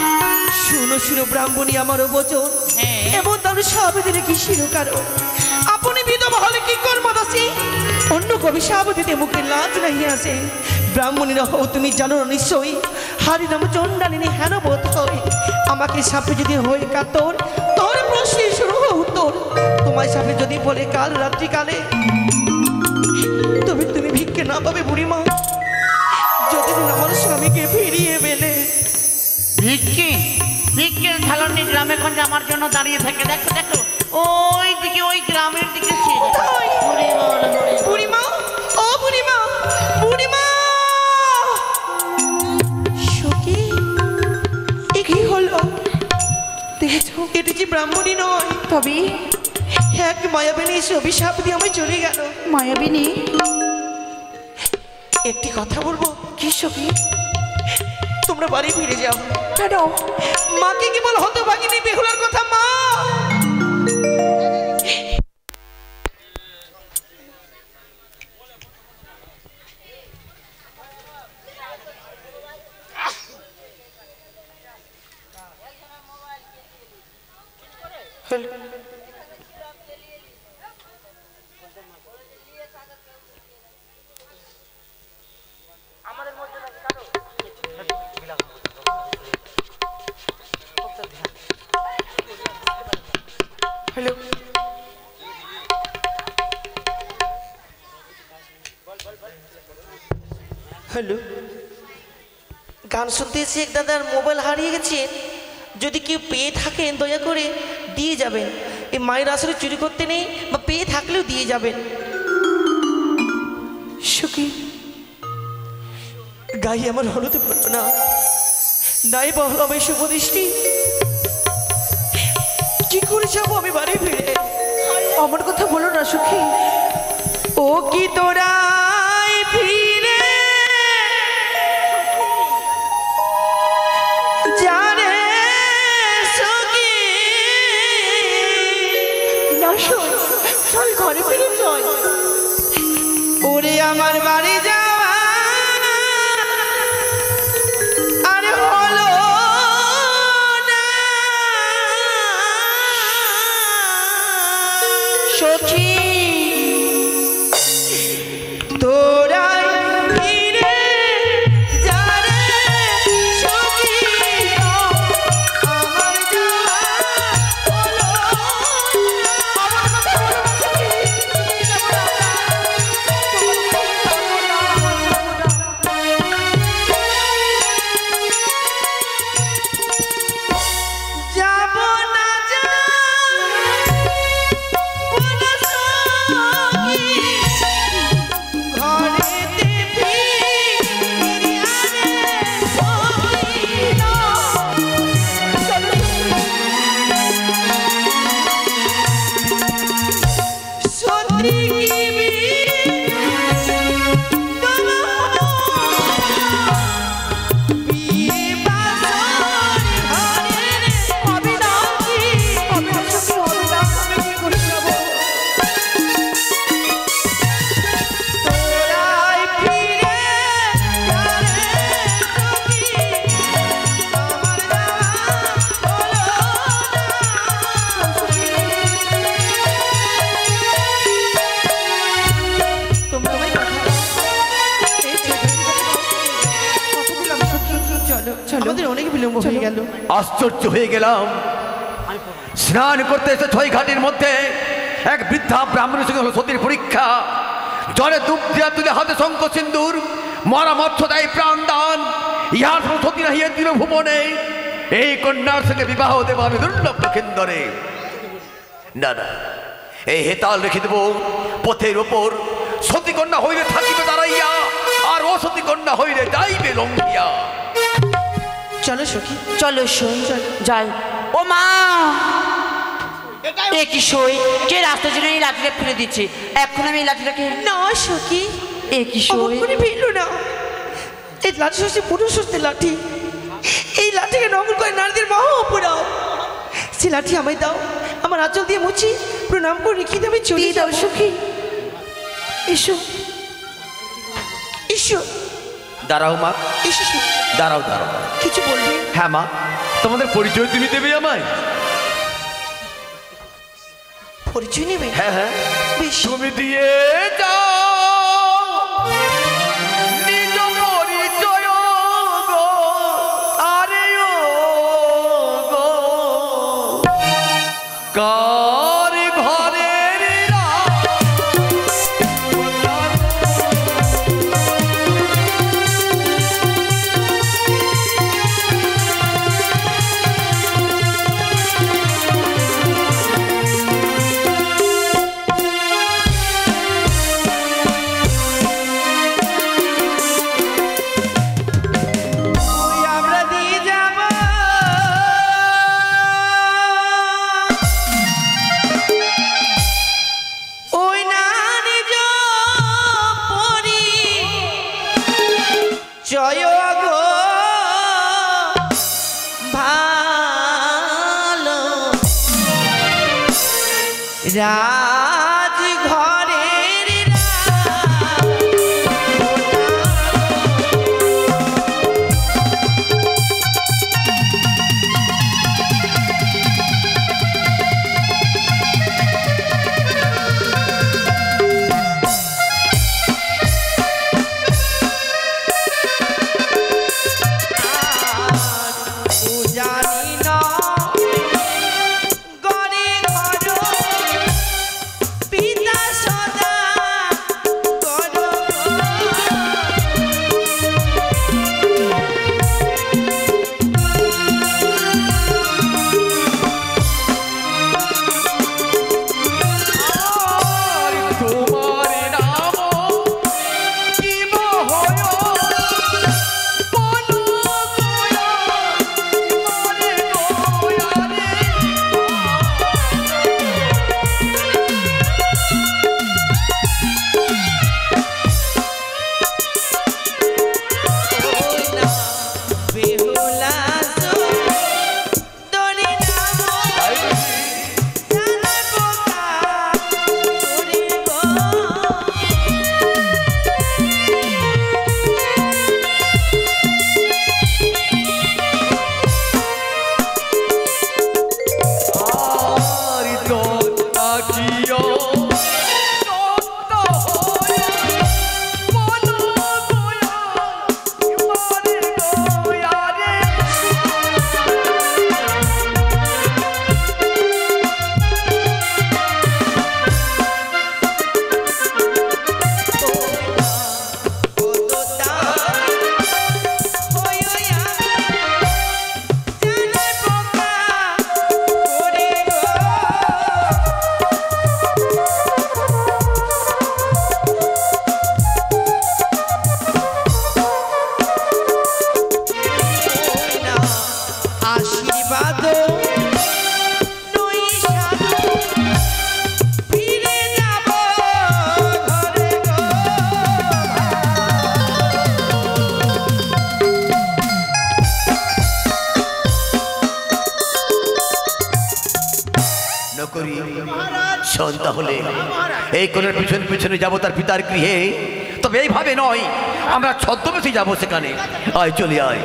শুনো শুনো ব্রাহ্মণী আমার বচন, হ্যাঁ। এবং তার সাবধানে কি শিরকারো আপনি বিধবা হলে কি কর্ম দাসী, অন্য কবি সাবধিতে মুখে লাজ নাহি আসে। ব্রাহ্মণীরা হও তুমি জানো না নিশ্চয়ই, হারি নাম চণ্ডালিনী হেন বোধ হয়। আমাকে সাপে যদি হয়ে কাতর, তোর প্রশ্নে শুরু হয় উত্তর। তোমায় সাপে যদি বলে কাল রাত্রিকালে, তবে তুমি ভিক্ষে না পাবে বুড়িমা, যতদিন আমার স্বামীকে ফিরিয়ে পেলে। ভিক্ষি ভিক্ষের ঝালনি গ্রামে গঞ্জে আমার জন্য দাঁড়িয়ে থাকে। দেখো দেখো ওই দিকে, ওই গ্রামের দিকে সে। কোথায়? হরিবল, হরিবল। বুড়িমা, ও বুড়িমা, বুড়িমা। সখী, এ কি হলো? দেখেছো? এটা যে ব্রাহ্মণী নয়, তবে এক মায়াবিনী এসে অভিশাপ দিয়ে আমায় চলে গেল। মায়াবিনী। একটি কথা বলবো? কি সখী? তোমরা বাড়ি ফিরে যাও। কেন? মাকে কি বল হতভাগিনী বেহুলার কথা। মা, হ্যালো, হ্যালো, গান শুনতে এসে এক দাদার মোবাইল হারিয়ে গেছে, যদি কেউ পেয়ে থাকেন দয়া করে দিয়ে যাবেন। এই মায়ের আসলে চুরি করতে নেই, বা পেয়ে থাকলেও দিয়ে যাবেন। সখী, গায়ে আমার হলুদ পড়লো না, নাই বা হলো আমার শুভ দৃষ্টি। কি করে যাবো আমি বাড়ি ফিরে? আমার কথা বলো না সখী। ও কি তোরাই ফিরে জানে সখী, না শোন, চল ঘরে ফিরে চল। ওরে আমার বাড়ি যাওয়া আর হলো না সখী, তোরাই ফিরে যা রে সখী, আমার যাওয়া হলো না। আমাদের অনেক বিলম্ব হয়ে গেল। আশ্চর্য হয়ে গেলাম, স্নান করতে এসে ছয় ঘাটের মধ্যে এক বৃদ্ধা ব্রাহ্মণের সঙ্গে হলো সতীর পরীক্ষা। জলে ডুব দিয়া তুলে হাতে শঙ্খ সিন্দুর, মরা মৎস্য দেয় প্রাণ দান। ইহার ফল সতী নাহিয়ে দিল ভুবনে, এই কন্যার সঙ্গে বিবাহ দেব আমি দুর্লভ লক্ষেন্দরে। না না, এই হেতাল রেখে দেব পথের ওপর। সতী কন্যা হইলে থাকিবে দাঁড়াইয়া, আর অসতী কন্যা হইলে যাইবে লঙ্ঘিয়া। চলো সখী, চলো সই যাই। ও মা, এ কি সই? কে রাস্তার জন্য এই লাঠিটা ফেলে দিচ্ছে? এখন আমি এই লাঠিটাকে না সখী, এ কি অমন সই? করে ভিড়লো না। এই লাঠি হচ্ছে পুরুষ হচ্ছে লাঠি। এই লাঠিকে নকল করে নারীদের মহা অপরাধ। সে লাঠি আমায় দাও, আমার আঁচল দিয়ে মুছি প্রণাম করে রেখে দিয়ে আমি চলে দিয়ে দাও যাবো। সখী, এসো এসো দাঁড়াও মা, এসো সখী। দাঁড়াও দাঁড়াও। কিছু বলবে? হ্যাঁ মা, তোমাদের পরিচয় তুমি দেবে আমায়? পরিচয় নেবে? হ্যাঁ হ্যাঁ, বেশ। তুমি দিয়ে যাও নিজ পরিচয় গো, আরে ও গো, কার ঘরের আমরা দিয়ে যাব ওই নানি পরি জয় গো ভালো রাজ ঘরের জানি না গরে ঘর পিতা সদা গর তোমার নাম কি মহয় বলো গোয়া, মরে গোয়া রে। না বেহুলা সো দনি নাম জানা পোকা করে গো আর তোর তাকিও সত্য হয়ে বলো গোয়া, মরে গোয়া রে। আশীর্বাদ নই সাধু ফিরে যাব ঘরে গো নকরি শোন, তাহলে এই কোণের পিছনে পিছনে যাবো তার পিতার গৃহে। তবে এইভাবে নয়, আমরা ছদ্মবেশে যাবো সেখানে। আয় চলে আয়।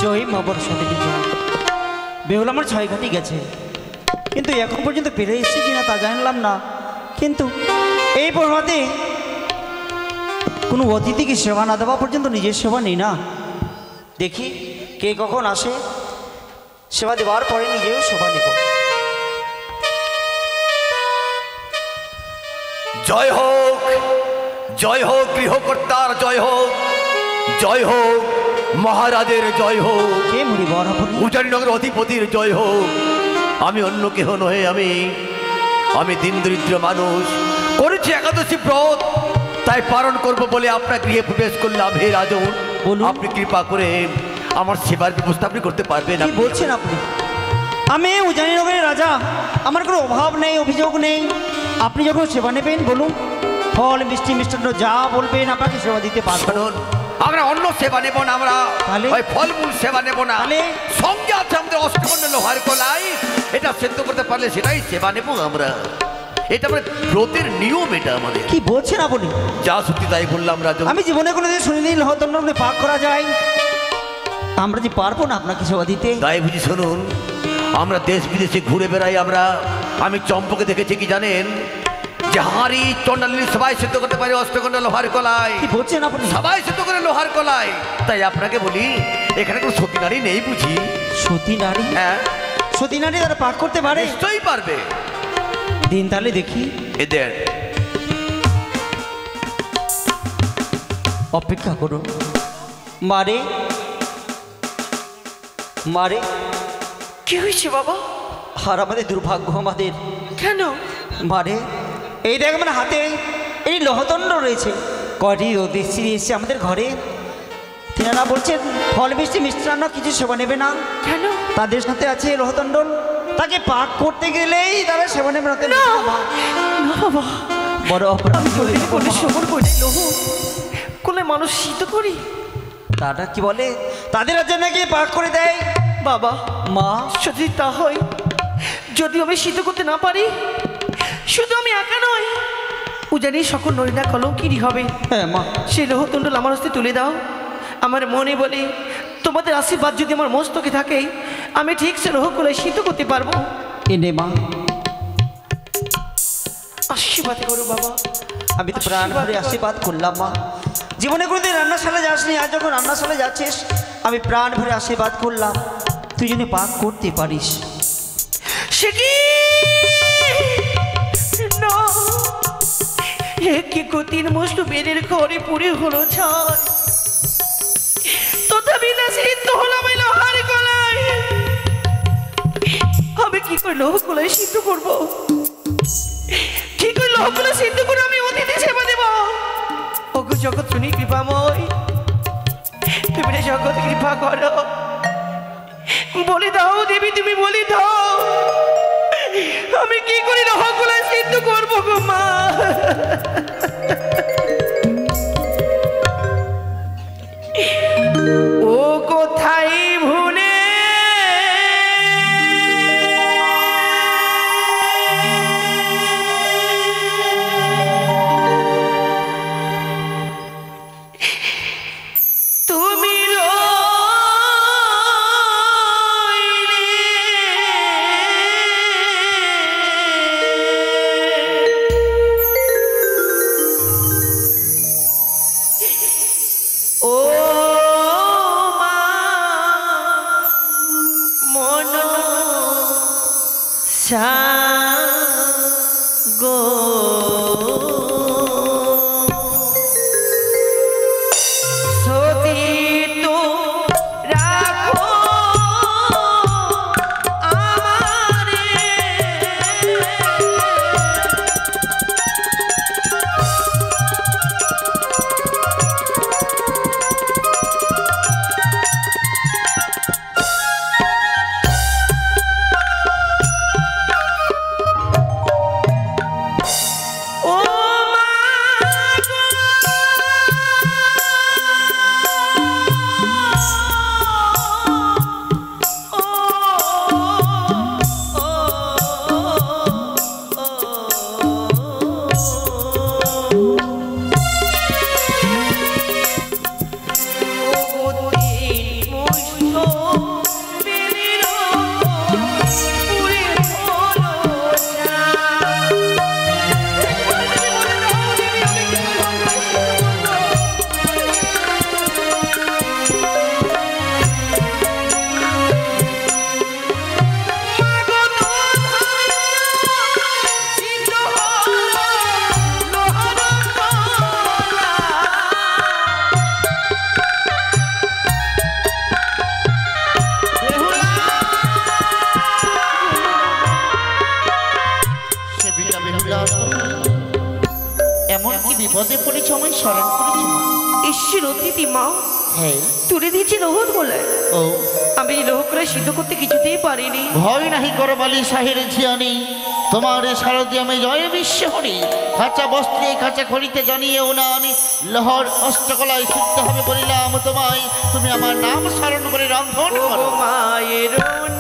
জয় মা বড় সতী জয়। বেহুলা আমার ছয় ঘাটি গেছে, কিন্তু এখন পর্যন্ত ফিরে এসেছে কিনা তা জানলাম না। কিন্তু এই প্রভাতে কোনো অতিথিকে সেবা না দেওয়া পর্যন্ত নিজের সেবা নেই না। দেখি কে কখন আসে, সেবা দেওয়ার পরে নিজেও সেবা নেব। জয় হোক, জয় হোক গৃহকর্তার জয় হোক, জয় হোক মহারাজের জয় হোক, কে মরিবর আপনি? উজানিনগর অধিপতির জয় হোক। আমি অন্য কেহ নহে, আমি দিন দরিদ্র মানুষ, করেছি একাদশী ব্রত, তাই পালন করব বলে আপনার গৃহে প্রবেশ করলাম। হে রাজন, বলুন। আপনি কৃপা করে আমার সেবার ব্যবস্থা আপনি করতে পারবেন? কি বলছেন আপনি? আমি উজানিনগরের রাজা, আমার কোনো অভাব নেই, অভিযোগ নেই। আপনি যখন সেবা নেবেন বলুন, ফল মিষ্টি মিষ্টান্ন যা বলবেন আপনাকে সেবা দিতে পারবো। শুনুন, আমরা অন্য সেবা নেব না, আমরা তাহলে? ওই ফলমূল সেবা নেব না। তাহলে? সঙ্গে আছে আমাদের অষ্টমণ্ড লোহার কলাই, এটা সেদ্ধ করতে পারলে সেটাই সেবা নেব আমরা। এটা আমাদের ব্রতের নিয়ম, এটা আমাদের। কি বলছেন আপনি? যা সত্যি তাই বললাম রাজন। আমি জীবনে কোনোদিন শুনিনি লহতন্ন পাক করা যায়। আমরা যে পারবো না আপনাকে সেবা দিতে। তাই বুঝি শুনুন, আমরা দেশ বিদেশে ঘুরে বেড়াই, আমি চম্পকে দেখেছি কি জানেন, যে হাঁড়ি চন্ডালিনী সবাই সেদ্ধ করতে পারে অষ্টখণ্ড লোহার কলাই। কি বলছেন আপনি? সবাই সেদ্ধ করে লোহার কলাই। তাই আপনাকে বলি, এখানে কোনো সতী নারী নেই বুঝি? সতী নারী? হ্যাঁ, সতী নারী তারা পাক করতে পারে? নিশ্চয়ই পারবে। দিন তাহলে দেখি। এদের অপেক্ষা করুন। মারে মারে, কি হয়েছে বাবা? আর আমাদের দুর্ভাগ্য আমাদের। কেন? মারে, এই দেখ আমার হাতে এই লহদণ্ড রয়েছে। কটি অতিথি এসছে আমাদের ঘরে, তেনারা বলছেন ফল মিষ্টি মিষ্টান্ন কিছু সেবা নেবে না। কেন? তাদের সাথে আছে লহদণ্ডল, তাকে পাক করতে গেলেই তারা সেবা নেবে না। না বাবা, বড় অপরাধ আমি করে কোলে কোলে সবর করে লোহ কোলে মানুষ শীত করি। তারা কি বলে, তাদের রাজ্যে নাকি পাক করে দেয়। বাবা মা, যদি তা হয়, যদি আমি শীত করতে না পারি, শুধু আমি একা নয়, উজানি সকল নরীরা কলঙ্কিনী হবে। হ্যাঁ মা, সেই লোহদণ্ডল আমার হস্তে তুলে দাও। আমার মনে বলে তোমাদের আশীর্বাদ যদি আমার মস্তকে থাকে, আমি ঠিক সে লোহ কোলে শীত করতে পারবো। এনে মা, আশীর্বাদ করো বাবা। আমি তো প্রাণ ভরে আশীর্বাদ করলাম মা। জীবনে কোনোদিন রান্নাশালা যাসনি, আজ যখন রান্নাশালা যাচ্ছিস আমি প্রাণ ভরে আশীর্বাদ করলাম তুই যেন পাক করতে পারিস। সে কি না, কি তিন মুষ্ট বেদের ঘরে পুরে হলো ছাই, তথাপি না সিদ্ধ হলাম এই লোহার গলায়। আমি কি করে লোহ গলায় সিদ্ধ করবো? কি করে লোহ গলায় সিদ্ধ করে আমি অতিথি সেবা দেব? ওগো জগৎ শুনি কৃপাময়, তুমি রে জগৎ কৃপা করো, বলে দাও দেবী, তুমি বলে দাও আমি কি করে লোহ গলায় সিদ্ধ করবো গো মা? ও কোথায় ভুলে তুমি ও মা মন সাগো সতী তো রাখো আমারে। এমন কি বিপদে পড়েছ আমায় স্মরণ করেছ মা? ঈশ্বর অতিথি মা হ্যাঁ। তুলে দিয়েছি লোহর গোলায়। ও আমি এই লোহ করে সিদ্ধ করতে কিছুতেই পারিনি। ভয় নাহি করো বালি সাহের ঝিয়ানি, তোমার শারদীয় আমি জয় বিশ্ব হরি। খাঁচা বস্ত্রে খাঁচা খড়িতে জানিয়ে উনানি, লহর অষ্টকলায় সিদ্ধ হবে বলিলাম তোমায়। তুমি আমার নাম স্মরণ করে রন্ধন ও করো। মায়ের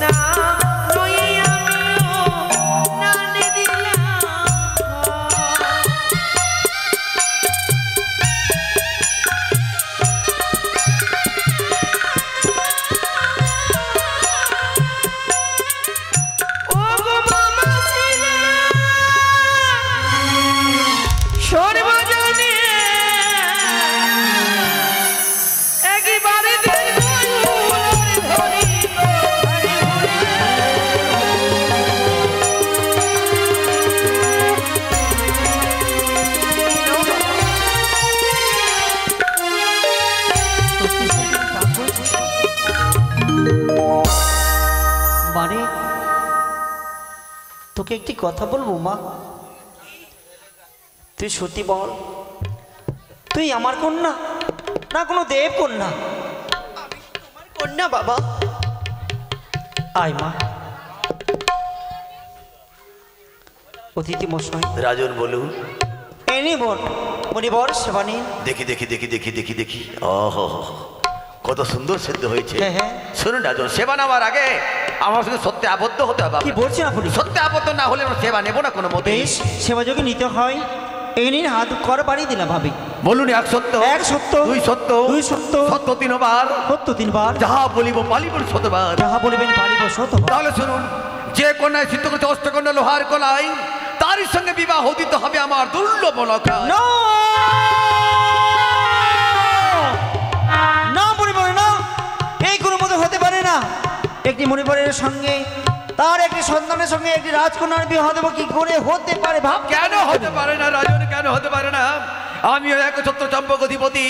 নাম লইয়া আমিও নানে দিলাম। ও গো মামা ছিলে সর্বজনে একেবারে মানে তোকে একটি কথা বলবো মা, তুই সত্যি বল, তুই আমার কন্যা না কোনো দেব কন্যা? কন্যা বাবা। আয় মা। অতিথি মশাই রাজন বলুন। এনি বোন মণিবর সেবা নিন। দেখি দেখি দেখি দেখি দেখি দেখি, ওহো কত সুন্দর সিদ্ধ হয়েছে। হ্যাঁ, হ্যাঁ। শুনুন রাজন, সেবা নেওয়ার আগে আমার সঙ্গে সত্যি আবদ্ধ হতে হবে। কি বলছেন আপনি? সত্যি আবদ্ধ না হলে আমরা সেবা নেবো না কোনো মতে। বেশ, সেবা যোগে নিতে হয়। এই নিন হাত কর বাড়িয়ে দিলাম ভাবি। বলুন এক সত্য, এক সত্য, দুই সত্য, দুই সত্য, সত্য তিনবার, সত্য তিনবার, যাহা বলিব পালিব শতবার। যাহা বলিবেন পারিব শতবার। তাহলে শুনুন, যে কন্যায় সিদ্ধ করছে অষ্টকন্যা লোহার কলাই, তারই সঙ্গে বিবাহ দিতে হবে আমার দুর্লভ লকায়। না না মণিবর না, এই কোনো মতো হতে পারে না। একটি মণিবরের সঙ্গে তার একটি সন্তানের সঙ্গে একটি রাজকন্যার বিবাহ দেবো কি করে হতে পারে? ভাব কেন হতে পারে না রাজন, কেন হতে পারে না? আমিও একছত্র চম্পক অধিপতি,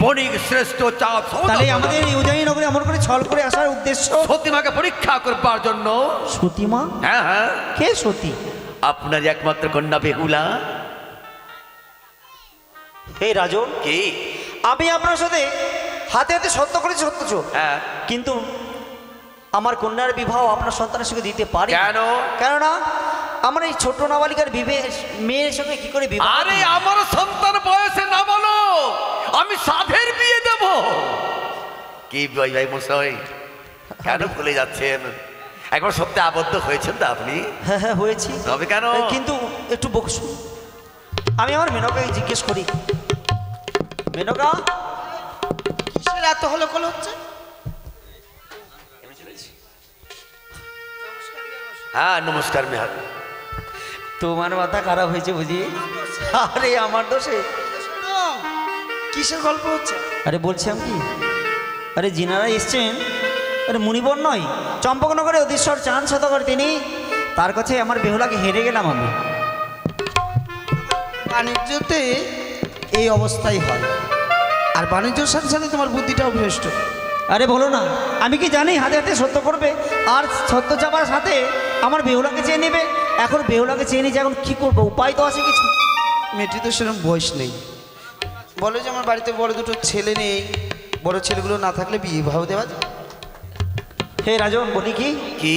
বণিক শ্রেষ্ঠ চাঁদ। তাহলে আমাদের এই উদয়নী নগরে এমন করে ছল করে আসার উদ্দেশ্য সতীমাকে পরীক্ষা করবার জন্য। সতীমা? হ্যাঁ হ্যাঁ, কে সতী? আপনার একমাত্র কন্যা বেহুলা। হে রাজন, কি? আমি আপনার সাথে হাতে হাতে সত্য করেছি, সত্য। হ্যাঁ। কিন্তু আমার কন্যার বিবাহ আপনার সন্তানের সঙ্গে দিতে পারি। কেন? কেননা আমার এই ছোট নাবালিকার মেয়ের সঙ্গে কি করে বিবাহ? আরে আমার সন্তান বয়সে না বলো, আমি সাধের বিয়ে দেব। কি ভাই ভাই মশাই, কেন ভুলে যাচ্ছেন? একবার সত্যি আবদ্ধ হয়েছেন তো আপনি? হ্যাঁ হ্যাঁ হয়েছি। তবে কেন? কিন্তু একটু বকশু, আমি আমার মেনকাকে জিজ্ঞেস করি। মেনকা, কিসের এত হলকল হচ্ছে? হ্যাঁ নমস্কার মেহার। তোমার মাথা খারাপ হয়েছে বুঝি? আরে আমার দোষে? কিসের গল্প হচ্ছে? আরে বলছিলাম কি, আরে যিনারা এসছেন, আরে মুনিবর নয়, চম্পকনগরে অধীশ্বর চাঁদ শতকর তিনি, তার কাছে আমার বেহুলাকে হেরে গেলাম আমি। বাণিজ্যতে এই অবস্থাই হয়, আর বাণিজ্যর সাথে সাথে তোমার বুদ্ধিটাও ভ্রষ্ট। আরে বলো না, আমি কি জানি হাতে হাতে সত্য করবে আর সত্য চাপার সাথে আমার বেহুলাকে চেয়ে নেবে? এখন বেহুলাকে চেয়ে নিয়ে এখন কী করবো? উপায় তো আছে কিছু? মেয়েটি তো সেরকম বয়স নেই। বলো যে আমার বাড়িতে বড় দুটো ছেলে নেই, বড় ছেলেগুলো না থাকলে বিবাহ দেওয়া যায়। হে রাজন, বলি কি, কি?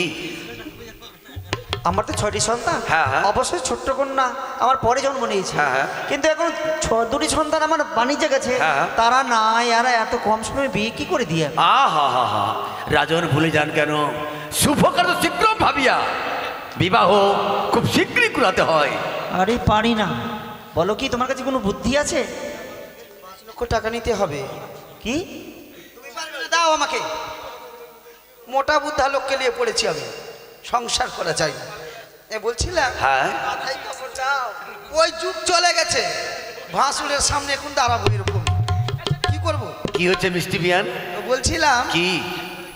আমার তো 6টি সন্তান। হ্যাঁ, হ্যাঁ। অবশ্যই ছোট্ট কন্যা আমার পরে জন্ম নিয়েছে। হ্যাঁ, হ্যাঁ। কিন্তু এখন 2টি সন্তান আমার বাণিজ্যে গেছে। হ্যাঁ। তারা নাই, আর এত কম সময়ে বিয়ে কি করে দিয়ে? আহা হা হা, রাজন ভুলে যান কেন? শুভ কার্য শীঘ্র ভাবিয়া বিবাহ খুব শীঘ্রই করাতে হয়। আরে পারি না। বলো কি, তোমার কাছে কোনো বুদ্ধি আছে? 5 লক্ষ টাকা নিতে হবে। কি? তুমি পারবে না, দাও আমাকে। মোটা বুদ্ধা লোককে নিয়ে পড়েছি আমি, সংসার করা যায় না। বলছিলাম হ্যাঁ। মাথায় কাপড় চাও, ওই যুগ চলে গেছে। ভাসুরের সামনে এখন দাঁড়াবো এরকম, কি করব? কি হচ্ছে মিষ্টি বিয়ান? বলছিলাম কি?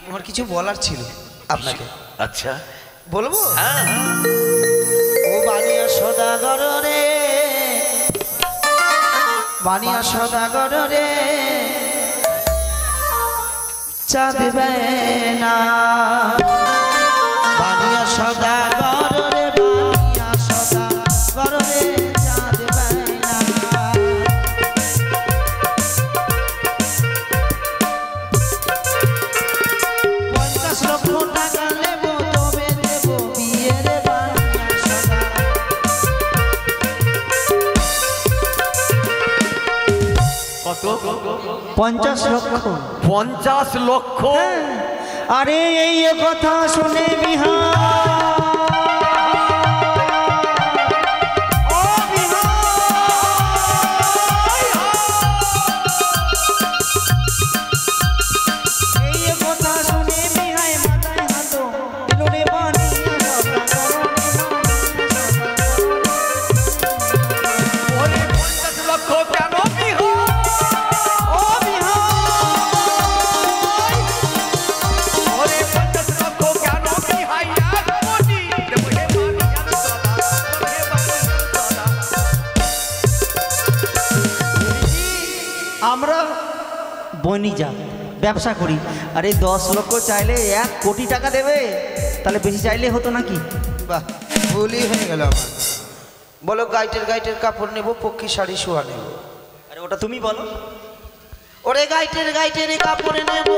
আমার কিছু বলার ছিল আপনাকে। আচ্ছা বলবো? হ্যাঁ। ও বানিয়া সদাগর রে, বানিয়া সদাগর রে, চাঁদ না বানিয়া সদাগর রে, বানিয়া সদাগর রে, চাঁদ না। কত? 50 লক্ষ। 50 লক্ষ? আরে এই কথা শুনে ওরে 50 লক্ষ কেন বিহাই? ওরে 50 লক্ষ কেন বিহাই? এক কোটি দেব হে বানিয়ার দাদা, হে বানিয়ার দাদা। আমরা বনিজা ব্যবসা করি, আরে 10 লক্ষ চাইলে 1 কোটি টাকা দেবে, তাহলে বেশি চাইলে হতো নাকি? বাহ, ভুলই হয়ে গেল আমার। বলো গাইটের কাপড় নেব, পক্ষী শাড়ি শোয়া নেব। আরে ওটা তুমি বলো। ওরে গাইটের কাপড় নেব,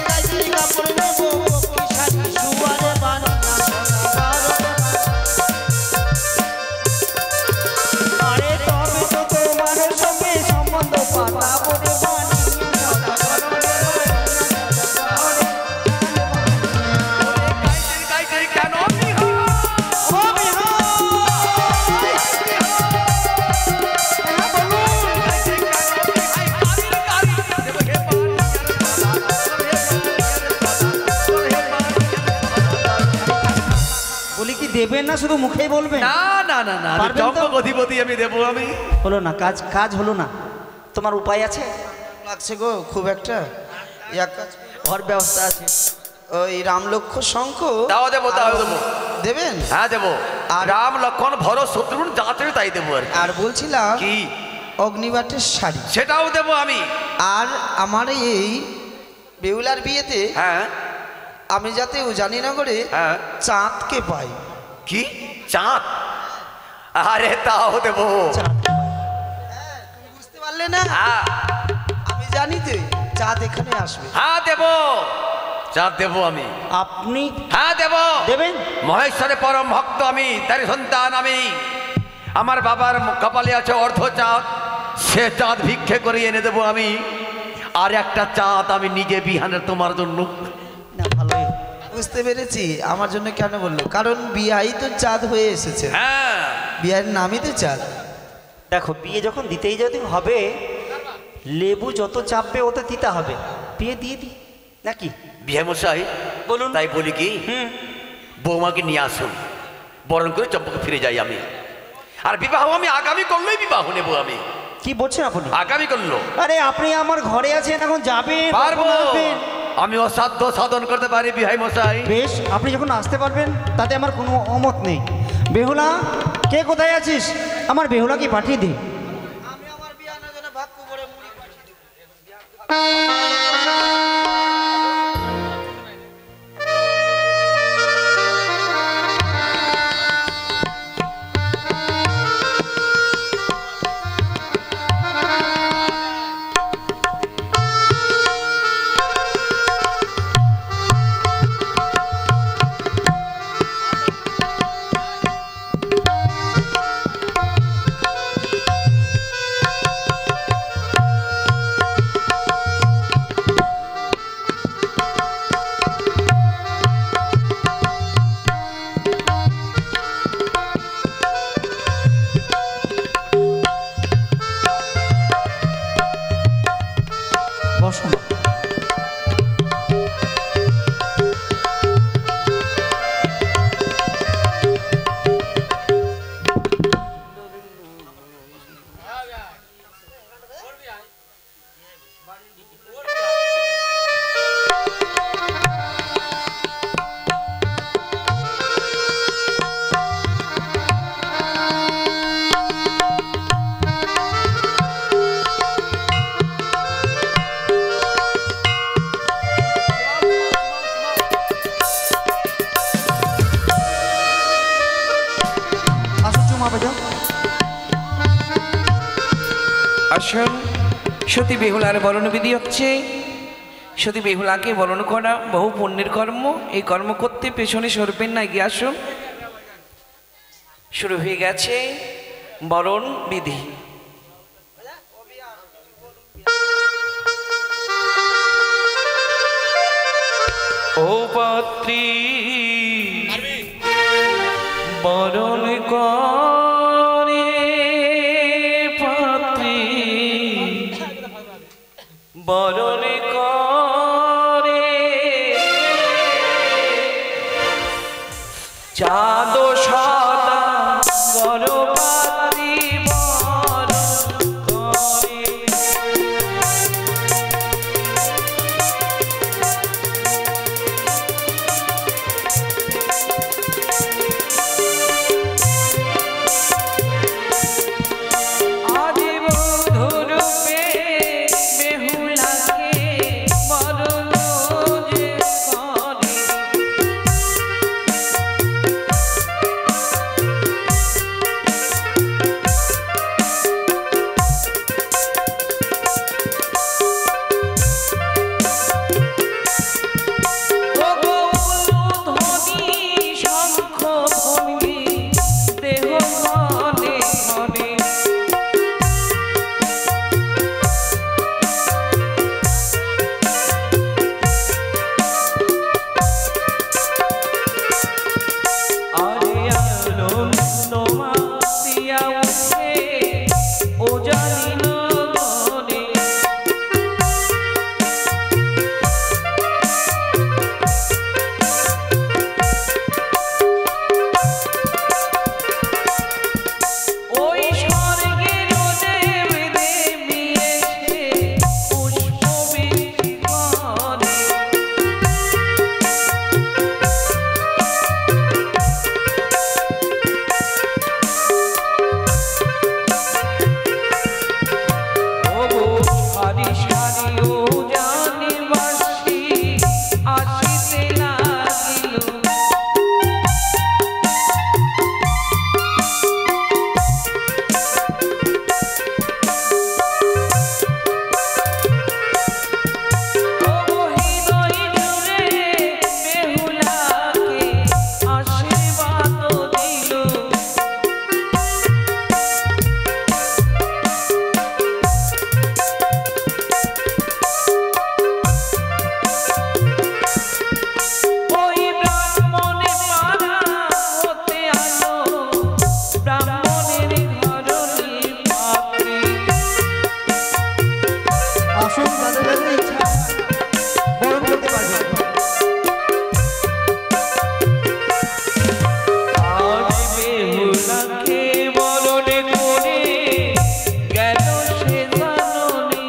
গাইটের কাপড় নেব, পক্ষী শাড়ি শোয়া রে বানিয়া আরে তবে তো তোমার সঙ্গে সম্বন্ধ পাতাবো রে গাইতে কেন বিহাই? বলি কি দেবেন না শুধু মুখেই বলবেন? না না না না, পারবেন তো? জঙ্গ অধিপতি আমি দেবো আমি। হলো না, কাজ হলো না, তোমার উপায় আছে? লাগছে গো খুব একটা। এক কাজ ঘর ব্যবস্থা আছে? ওই রামলক্ষ শঙ্খ তাও দেবো, তাও দেবো। দেবেন। হ্যাঁ দেবো। আর- রাম লক্ষণ ভরত শত্রুঘ্ন যা চাইবে তাই দেবো আর কি। আর বলছিলাম কি? অগ্নিবাটের শাড়ি। সেটাও দেবো আমি। আর আমার এই বেহুলার বিয়েতে হ্যাঁ আমি যাতে উজানিনগরে হ্যাঁ। চাঁদকে পাই। কি? চাঁদ? আরে তাও দেবো। তুমি বুঝতে পারলে না? হ্যাঁ আমি জানি তো চাঁদ এখানে আসবে। হ্যাঁ দেবো, চাঁদ দেবো আমি। আপনি হ্যাঁ দেবো। দেবেন? মহেশ্বরের পরম ভক্ত আমি, তার সন্তান আমি। আমার বাবার কপালে আছে অর্ধ চাঁদ, সে চাঁদ ভিক্ষে করে এনে দেবো আমি। আর একটা চাঁদ আমি নিজে বিহানের তোমার জন্য। না ভালোই। বুঝতে পেরেছি আমার জন্য কেন বললো, কারণ বিয়াই তো চাঁদ হয়ে এসেছে। হ্যাঁ বিয়ের নামই তো চাঁদ। দেখো বিয়ে যখন দিতেই যদি হবে, লেবু যত চাপবে ওতে দিতে হবে, বিয়ে দিয়ে দিই নাকি? বিয়ে মশাই বলুন। তাই বলি কি, বৌমাকে নিয়ে আসুন, বরণ করে চম্পকে ফিরে যাই আমি। আর বিবাহ আমি আগামী করলেই বিবাহ নেবো আমি। কি বলছেন আপনি? আগামী করলো আরে আপনি আমার ঘরে আছেন, এখন যাবেন, পারবো। কখন আসবেন? আমি অসাধ্য সাধন করতে পারি বিহাই মশাই। বেশ, আপনি যখন আসতে পারবেন তাতে আমার কোনো অমত নেই। বেহুলা, কে কোথায় আছিস? আমার বেহুলাকে পাঠিয়ে দে। আমি আমার বিয়ানোর জন্য ভাগ্য করে মুড়ি পাঠিয়ে দেব। বসুন। আসো, চুমা বাজাও। আসুন, সতী বেহুলার বরণবিধি হচ্ছে। সতী বেহুলাকে বরণ করা বহু পুণ্যের কর্ম। এই কর্ম করতে পেছনে সরবেন না, এগিয়ে আসুন। শুরু হয়ে গেছে। বরণ বিধি। ও পাত্রী বরণ করে, পাত্রী বরণ করে, চাঁদ সাদা বড় পাত্রী বরণ করে। আদি বধূরূপে বেহুলাকে বরণ যে করে। ও গো ধ্বনি শঙ্খ ধ্বনি দেহ ঘনে ঘনে। আরে আনন্দ মাতিয়া উঠে ও জানিল মনে। ওই স্বর্গের দেব দেবী এসে পুষ্প বৃষ্টি করে। ও গো সারি সারি ও জানিবাসী আসিতে লাগিল। ও গো হৃদয় জুড়ে বেহুলাকে আশীর্বাদ দিল। ওই ব্রাহ্মণের পাড়া হতে আলো ব্রাহ্মণের ঘরণী পাত্রী। আসুন যাদের যাদের ইচ্ছা বরণ করতে পারবে। আজ বেহুলাকে বরণ করে গেল সে জাননী।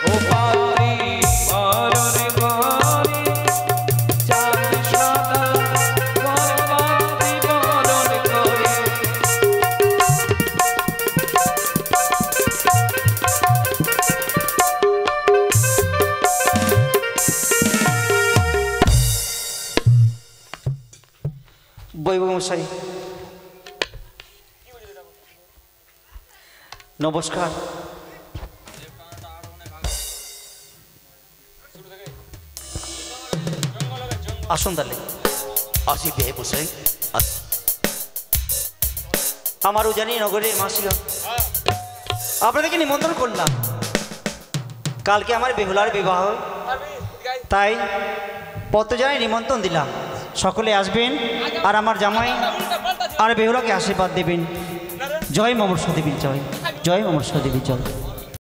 ও পাত্রী বরণ করে, চাঁদ সাদা বর পাত্রী বরণ করে। বৈভব মশাই নমস্কার। আসুন তাহলে। আসি বে বসাই। আমার উজানি নগরের মাসিরা আপনাদেরকে নিমন্ত্রণ করলাম। কালকে আমার বেহুলার বিবাহ, তাই পত্রজানায় নিমন্ত্রণ দিলাম। সকলে আসবেন আর আমার জামাই আর বেহুলাকে আশীর্বাদ দেবেন। জয় মমর্ষা দেবীর জয়, জয় মমর্ষা দেবীর জয়।